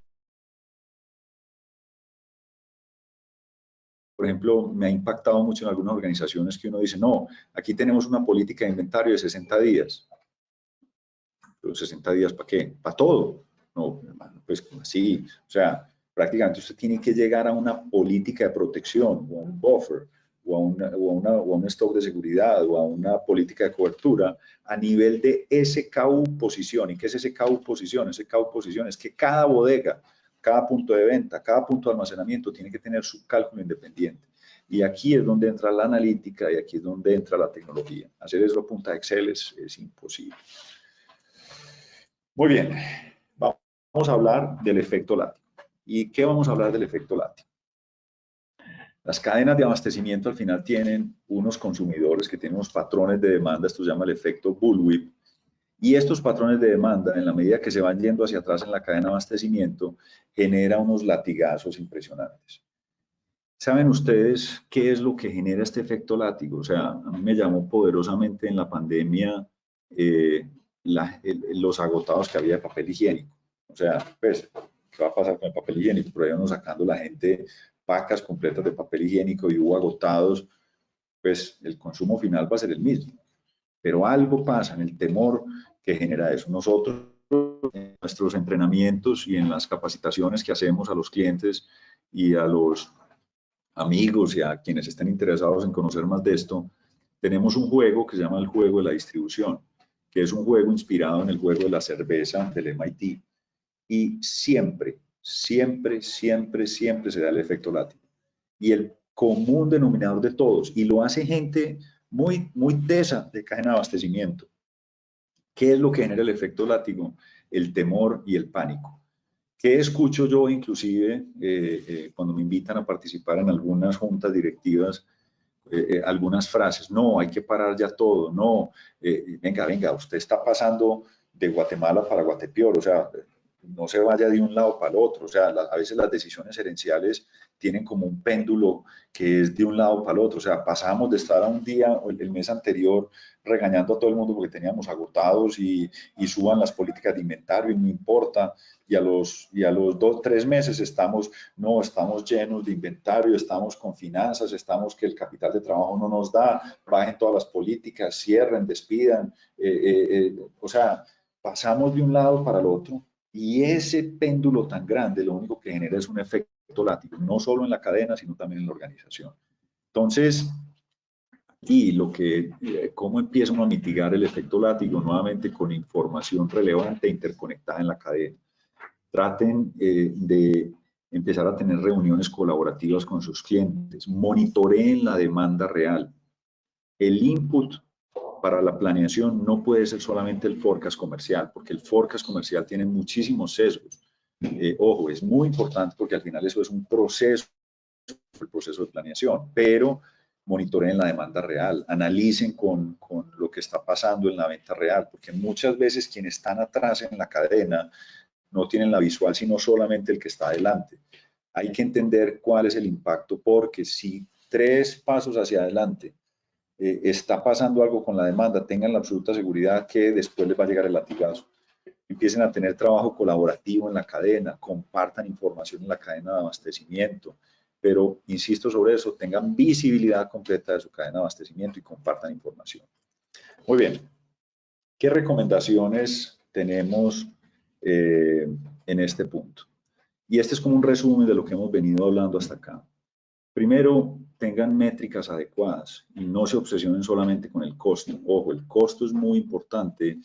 Por ejemplo, me ha impactado mucho en algunas organizaciones que uno dice, no, aquí tenemos una política de inventario de 60 días. ¿Pero 60 días para qué? Para todo. No, hermano, pues así, o sea, prácticamente usted tiene que llegar a una política de protección, o a un buffer, o a un stock de seguridad, o a una política de cobertura a nivel de SKU posición. ¿Y qué es SKU posición? SKU posición es que cada bodega, cada punto de venta, cada punto de almacenamiento tiene que tener su cálculo independiente. Y aquí es donde entra la analítica y aquí es donde entra la tecnología. Hacer eso a punta de Excel es imposible. Muy bien, vamos a hablar del efecto látigo. ¿Y qué vamos a hablar del efecto látigo? Las cadenas de abastecimiento al final tienen unos consumidores que tienen unos patrones de demanda, esto se llama el efecto bullwhip, y estos patrones de demanda, en la medida que se van yendo hacia atrás en la cadena de abastecimiento, genera unos latigazos impresionantes. ¿Saben ustedes qué es lo que genera este efecto látigo? O sea, a mí me llamó poderosamente en la pandemia los agotados que había de papel higiénico. O sea, pues, ¿qué va a pasar con el papel higiénico? Por ahí uno sacando la gente pacas completas de papel higiénico y hubo agotados, pues el consumo final va a ser el mismo. Pero algo pasa en el temor que genera eso. Nosotros, en nuestros entrenamientos y en las capacitaciones que hacemos a los clientes y a los amigos y a quienes estén interesados en conocer más de esto, tenemos un juego que se llama el juego de la distribución, que es un juego inspirado en el juego de la cerveza del MIT. Y siempre se da el efecto látigo. Y el común denominador de todos, y lo hace gente muy tesa de cadena de abastecimiento. ¿Qué es lo que genera el efecto látigo? El temor y el pánico. ¿Qué escucho yo inclusive cuando me invitan a participar en algunas juntas directivas? Algunas frases, no, hay que parar ya todo, no, venga, usted está pasando de Guatemala para Guatepeor, o sea, no se vaya de un lado para el otro, o sea, a veces las decisiones gerenciales tienen como un péndulo que es de un lado para el otro, o sea, pasamos de estar a un día o el mes anterior regañando a todo el mundo porque teníamos agotados y suban las políticas de inventario y no importa, y a los 2, 3 meses estamos llenos de inventario, estamos con finanzas, estamos que el capital de trabajo no nos da, bajen todas las políticas, cierren, despidan, o sea, pasamos de un lado para el otro y ese péndulo tan grande lo único que genera es un efecto látigo, no solo en la cadena, sino también en la organización. Entonces, y cómo empieza uno a mitigar el efecto látigo, nuevamente con información relevante e interconectada en la cadena. Traten de empezar a tener reuniones colaborativas con sus clientes, monitoreen la demanda real. El input para la planeación no puede ser solamente el forecast comercial, porque el forecast comercial tiene muchísimos sesgos. Ojo, es muy importante porque al final eso es un proceso, el proceso de planeación, pero monitoreen la demanda real, analicen con lo que está pasando en la venta real, porque muchas veces quienes están atrás en la cadena no tienen la visual, sino solamente el que está adelante. Hay que entender cuál es el impacto, porque si 3 pasos hacia adelante está pasando algo con la demanda, tengan la absoluta seguridad que después les va a llegar el latigazo. Empiecen a tener trabajo colaborativo en la cadena, compartan información en la cadena de abastecimiento, pero insisto sobre eso, tengan visibilidad completa de su cadena de abastecimiento y compartan información. Muy bien, ¿qué recomendaciones tenemos en este punto? Y este es como un resumen de lo que hemos venido hablando hasta acá. Primero, tengan métricas adecuadas y no se obsesionen solamente con el costo. Ojo, el costo es muy importante,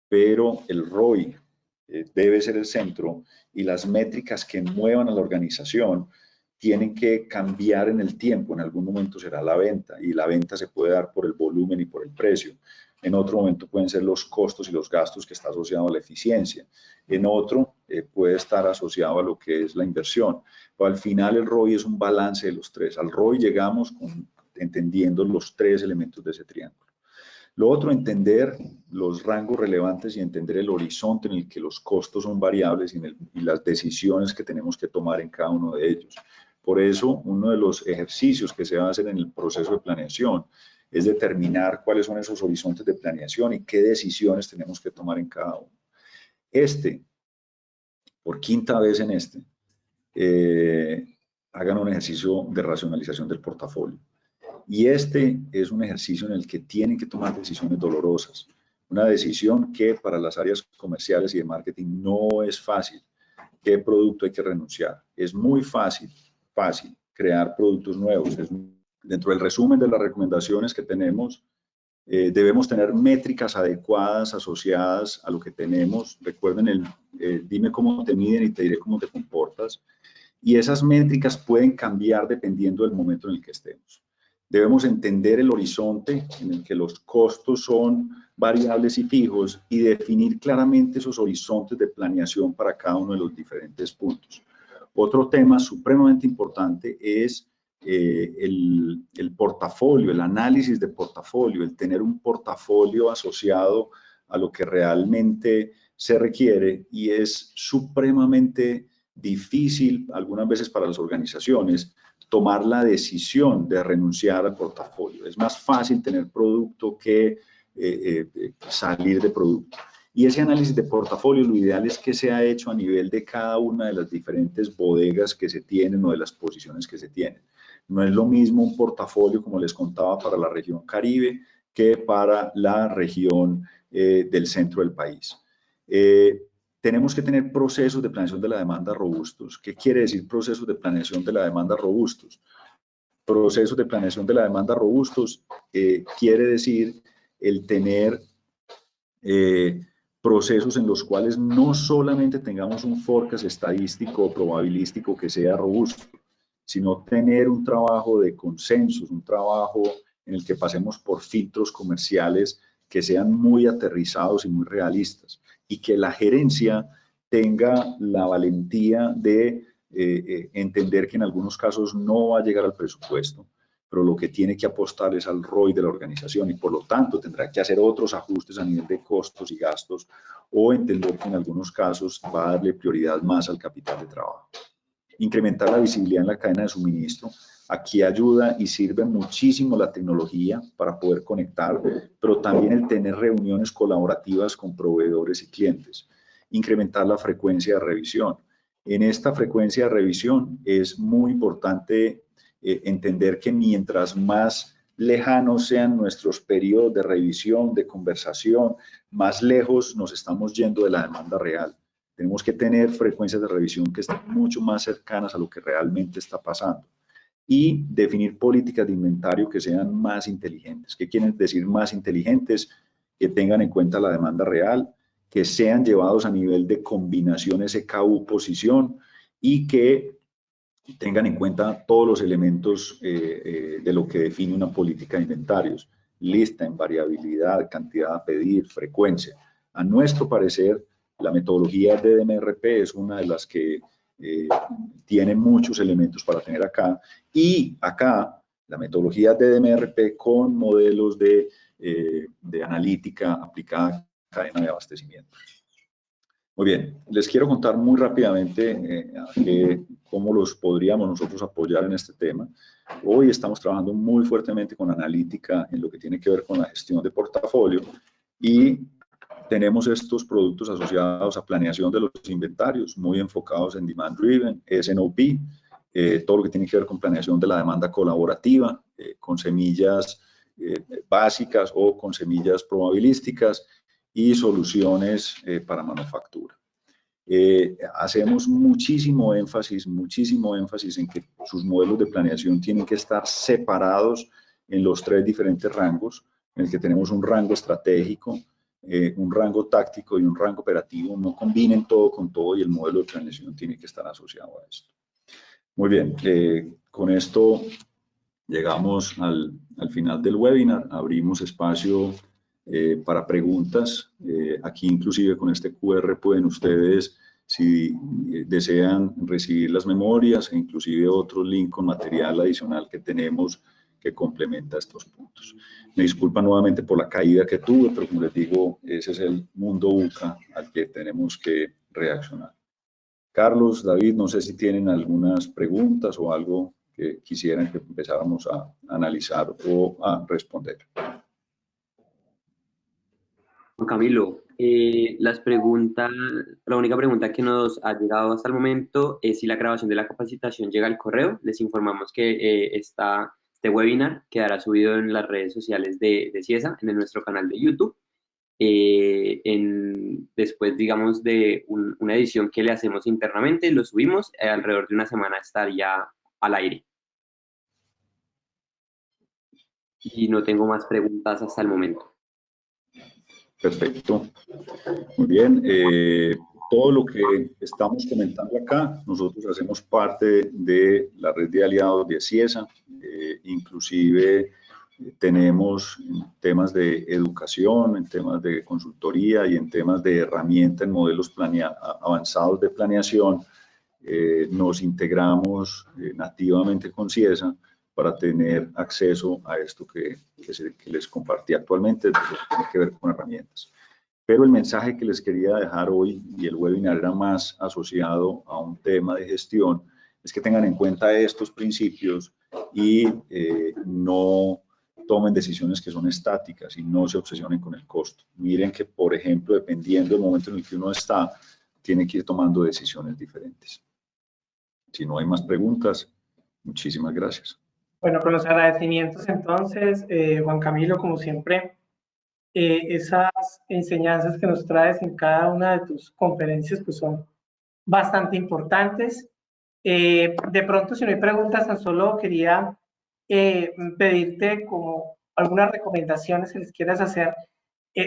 pero el ROI debe ser el centro y las métricas que muevan a la organización tienen que cambiar en el tiempo. En algún momento será la venta y la venta se puede dar por el volumen y por el precio. En otro momento pueden ser los costos y los gastos que está asociado a la eficiencia. En otro puede estar asociado a lo que es la inversión. Pero al final el ROI es un balance de los tres. Al ROI llegamos entendiendo los tres elementos de ese triángulo. Lo otro, entender los rangos relevantes y entender el horizonte en el que los costos son variables y las decisiones que tenemos que tomar en cada uno de ellos. Por eso, uno de los ejercicios que se va a hacer en el proceso de planeación es determinar cuáles son esos horizontes de planeación y qué decisiones tenemos que tomar en cada uno. Por quinta vez en hagan un ejercicio de racionalización del portafolio. Y este es un ejercicio en el que tienen que tomar decisiones dolorosas. Una decisión que para las áreas comerciales y de marketing no es fácil. ¿Qué producto hay que renunciar? Es muy fácil crear productos nuevos. Dentro del resumen de las recomendaciones que tenemos, debemos tener métricas adecuadas asociadas a lo que tenemos. Recuerden dime cómo te miden y te diré cómo te comportas. Y esas métricas pueden cambiar dependiendo del momento en el que estemos. Debemos entender el horizonte en el que los costos son variables y fijos y definir claramente esos horizontes de planeación para cada uno de los diferentes puntos. Otro tema supremamente importante es el portafolio, el análisis de portafolio, el tener un portafolio asociado a lo que realmente se requiere, y es supremamente difícil algunas veces para las organizaciones tomar la decisión de renunciar al portafolio. Es más fácil tener producto que salir de producto. Y ese análisis de portafolio, lo ideal es que sea hecho a nivel de cada una de las diferentes bodegas que se tienen o de las posiciones que se tienen. No es lo mismo un portafolio, como les contaba, para la región Caribe que para la región del centro del país. Tenemos que tener procesos de planeación de la demanda robustos. ¿Qué quiere decir procesos de planeación de la demanda robustos? Procesos de planeación de la demanda robustos quiere decir el tener procesos en los cuales no solamente tengamos un forecast estadístico o probabilístico que sea robusto, sino tener un trabajo de consensos, un trabajo en el que pasemos por filtros comerciales que sean muy aterrizados y muy realistas, y que la gerencia tenga la valentía de entender que en algunos casos no va a llegar al presupuesto, pero lo que tiene que apostar es al ROI de la organización, y por lo tanto tendrá que hacer otros ajustes a nivel de costos y gastos, o entender que en algunos casos va a darle prioridad más al capital de trabajo. Incrementar la visibilidad en la cadena de suministro. Aquí ayuda y sirve muchísimo la tecnología para poder conectar, pero también el tener reuniones colaborativas con proveedores y clientes. Incrementar la frecuencia de revisión. En esta frecuencia de revisión es muy importante entender que mientras más lejanos sean nuestros periodos de revisión, de conversación, más lejos nos estamos yendo de la demanda real. Tenemos que tener frecuencias de revisión que estén mucho más cercanas a lo que realmente está pasando. Y definir políticas de inventario que sean más inteligentes. ¿Qué quieren decir más inteligentes? Que tengan en cuenta la demanda real, que sean llevados a nivel de combinación SKU-posición y que tengan en cuenta todos los elementos de lo que define una política de inventarios: lista, invariabilidad, cantidad a pedir, frecuencia. A nuestro parecer, la metodología de DMRP es una de las que tiene muchos elementos para tener acá, y acá la metodología de DMRP con modelos de analítica aplicada a cadena de abastecimiento. Muy bien, les quiero contar muy rápidamente cómo los podríamos nosotros apoyar en este tema. Hoy estamos trabajando muy fuertemente con analítica en lo que tiene que ver con la gestión de portafolio, y tenemos estos productos asociados a planeación de los inventarios, muy enfocados en Demand Driven, S&OP, todo lo que tiene que ver con planeación de la demanda colaborativa, con semillas básicas o con semillas probabilísticas, y soluciones para manufactura. Hacemos muchísimo énfasis en que sus modelos de planeación tienen que estar separados en los tres diferentes rangos, en el que tenemos un rango estratégico, un rango táctico y un rango operativo. No combinen todo con todo, y el modelo de planeación tiene que estar asociado a esto. Muy bien, con esto llegamos al final del webinar. Abrimos espacio para preguntas. Aquí inclusive con este QR pueden ustedes si desean recibir las memorias e inclusive otro link con material adicional que tenemos que complementa estos puntos. Me disculpa nuevamente por la caída que tuve, pero como les digo, ese es el mundo UCA al que tenemos que reaccionar. Carlos, David, no sé si tienen algunas preguntas o algo que quisieran que empezáramos a analizar o a responder. Juan Camilo, la única pregunta que nos ha llegado hasta el momento es si la grabación de la capacitación llega al correo. Les informamos que este webinar quedará subido en las redes sociales de CIESA, en nuestro canal de YouTube. Después, digamos, de una edición que le hacemos internamente, lo subimos, alrededor de una semana estaría al aire. Y no tengo más preguntas hasta el momento. Perfecto. Muy bien. Todo lo que estamos comentando acá, nosotros hacemos parte de la red de aliados de CIESA, inclusive tenemos temas de educación, en temas de consultoría y en temas de herramienta en modelos avanzados de planeación. Nos integramos nativamente con CIESA para tener acceso a esto que les compartí actualmente, lo que tiene que ver con herramientas. Pero el mensaje que les quería dejar hoy, y el webinar era más asociado a un tema de gestión, es que tengan en cuenta estos principios y no tomen decisiones que son estáticas y no se obsesionen con el costo. Miren que, por ejemplo, dependiendo del momento en el que uno está, tiene que ir tomando decisiones diferentes. Si no hay más preguntas, muchísimas gracias. Bueno, con los agradecimientos entonces, Juan Camilo, como siempre, esas enseñanzas que nos traes en cada una de tus conferencias pues son bastante importantes. De pronto, si no hay preguntas, tan solo quería pedirte como algunas recomendaciones que les quieras hacer,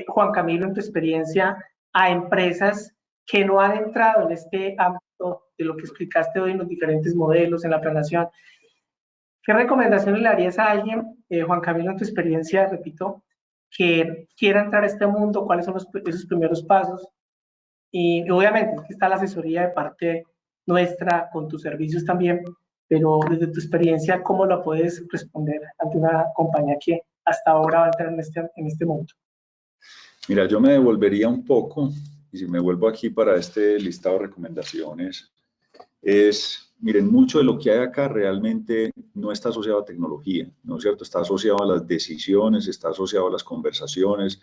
Juan Camilo, en tu experiencia, a empresas que no han entrado en este ámbito de lo que explicaste hoy en los diferentes modelos, en la planeación. ¿Qué recomendaciones le harías a alguien, Juan Camilo, en tu experiencia, repito, que quiera entrar a este mundo? ¿Cuáles son esos primeros pasos? Y obviamente aquí está la asesoría de parte nuestra con tus servicios también, pero desde tu experiencia, ¿cómo lo puedes responder ante una compañía que hasta ahora va a entrar en este mundo? Mira, yo me devolvería un poco, y si me vuelvo aquí para este listado de recomendaciones, miren, mucho de lo que hay acá realmente no está asociado a tecnología, ¿no es cierto? Está asociado a las decisiones, está asociado a las conversaciones,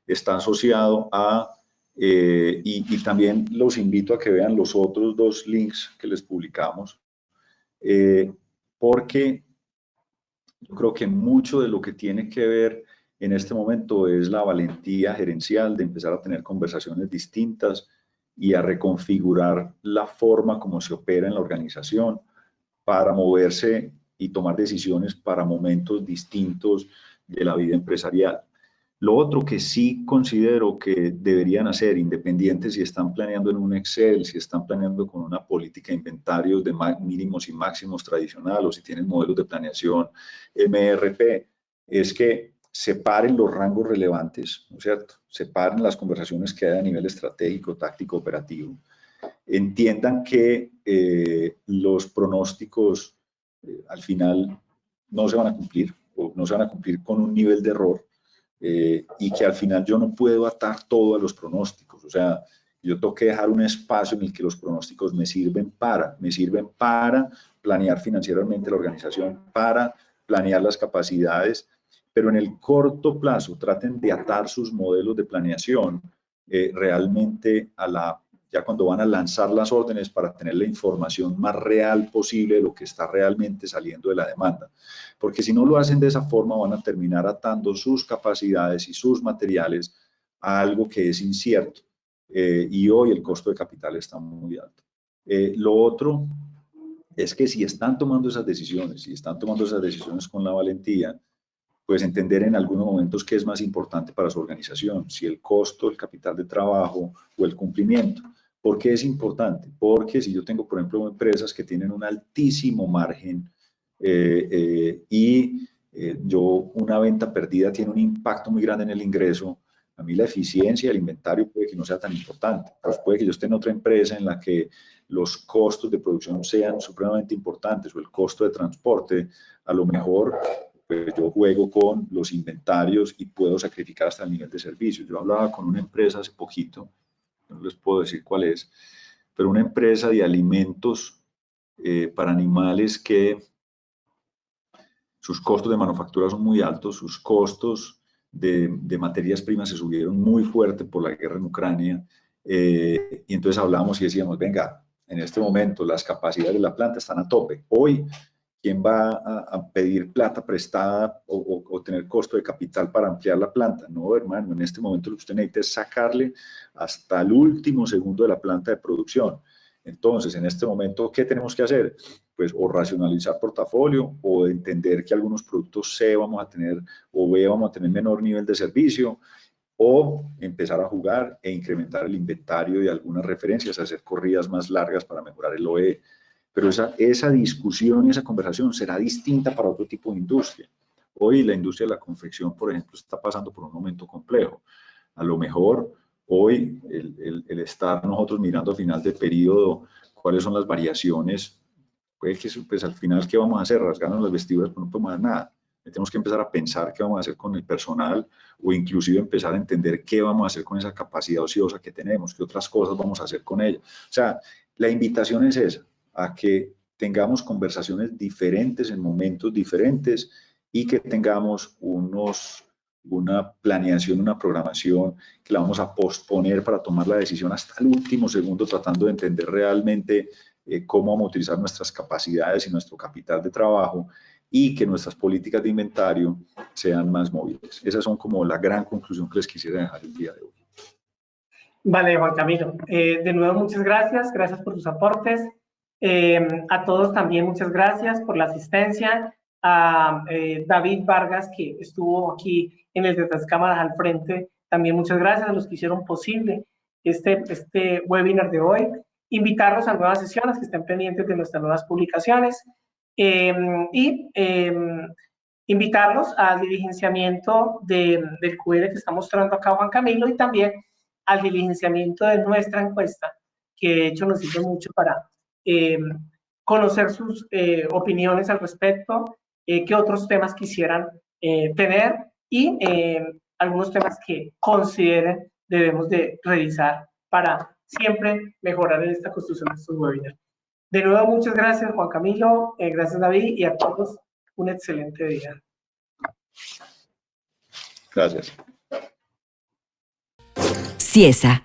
está asociado a, y también los invito a que vean los otros dos links que les publicamos, porque yo creo que mucho de lo que tiene que ver en este momento es la valentía gerencial de empezar a tener conversaciones distintas y a reconfigurar la forma como se opera en la organización para moverse y tomar decisiones para momentos distintos de la vida empresarial. Lo otro que sí considero que deberían hacer, independientes si están planeando en un Excel, si están planeando con una política de inventarios de mínimos y máximos tradicional o si tienen modelos de planeación MRP, es que separen los rangos relevantes, ¿no es cierto? Separen las conversaciones que hay a nivel estratégico, táctico, operativo. Entiendan que los pronósticos al final no se van a cumplir o no se van a cumplir con un nivel de error. Y que al final yo no puedo atar todo a los pronósticos, o sea, yo tengo que dejar un espacio en el que los pronósticos me sirven para planear financieramente la organización, para planear las capacidades, pero en el corto plazo traten de atar sus modelos de planeación realmente ya cuando van a lanzar las órdenes para tener la información más real posible de lo que está realmente saliendo de la demanda. Porque si no lo hacen de esa forma, van a terminar atando sus capacidades y sus materiales a algo que es incierto. Y hoy el costo de capital está muy alto. Lo otro es que si están tomando esas decisiones, con la valentía, pues entender en algunos momentos qué es más importante para su organización, si el costo, el capital de trabajo o el cumplimiento. ¿Por qué es importante? Porque si yo tengo, por ejemplo, empresas que tienen un altísimo margen y una venta perdida tiene un impacto muy grande en el ingreso, A mí la eficiencia del inventario puede que no sea tan importante, pues puede que yo esté en otra empresa en la que los costos de producción sean supremamente importantes o el costo de transporte, a lo mejor pues yo juego con los inventarios y puedo sacrificar hasta el nivel de servicio. Yo hablaba con una empresa hace poquito, no les puedo decir cuál es, pero una empresa de alimentos para animales que sus costos de manufactura son muy altos, sus costos de materias primas se subieron muy fuerte por la guerra en Ucrania, y entonces hablamos y decíamos, venga, en este momento las capacidades de la planta están a tope. Hoy, ¿quién va a pedir plata prestada o tener costo de capital para ampliar la planta? No, hermano, en este momento lo que usted necesita es sacarle hasta el último segundo de la planta de producción. Entonces, en este momento, ¿qué tenemos que hacer? Pues o racionalizar portafolio o entender que algunos productos C vamos a tener o B vamos a tener menor nivel de servicio, o empezar a jugar e incrementar el inventario de algunas referencias, hacer corridas más largas para mejorar el OE. Pero esa discusión y esa conversación será distinta para otro tipo de industria. Hoy la industria de la confección, por ejemplo, está pasando por un momento complejo. A lo mejor hoy el estar nosotros mirando a final de periodo cuáles son las variaciones, puede que pues al final, ¿qué vamos a hacer? Rasgarnos las vestiduras, pues no podemos hacer nada. Tenemos que empezar a pensar qué vamos a hacer con el personal o inclusive empezar a entender qué vamos a hacer con esa capacidad ociosa que tenemos, qué otras cosas vamos a hacer con ella. O sea, la invitación es esa, a que tengamos conversaciones diferentes en momentos diferentes y que tengamos una planeación, una programación que la vamos a posponer para tomar la decisión hasta el último segundo, tratando de entender realmente cómo vamos a utilizar nuestras capacidades y nuestro capital de trabajo y que nuestras políticas de inventario sean más móviles. Esas son como la gran conclusión que les quisiera dejar el día de hoy. Vale, Juan Camilo. De nuevo, muchas gracias. Gracias por tus aportes. A todos también muchas gracias por la asistencia. A David Vargas, que estuvo aquí en el Detrás Cámaras al frente, también muchas gracias a los que hicieron posible este webinar de hoy. Invitarlos a nuevas sesiones, que estén pendientes de nuestras nuevas publicaciones. Invitarlos al diligenciamiento del QR que está mostrando acá Juan Camilo y también al diligenciamiento de nuestra encuesta, que de hecho nos sirve mucho para conocer sus opiniones al respecto, qué otros temas quisieran tener y algunos temas que consideren debemos de revisar para siempre mejorar en esta construcción de estos webinars. De nuevo, muchas gracias, Juan Camilo, gracias, David, y a todos un excelente día. Gracias. Ciesa.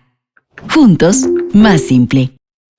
Juntos, más simple.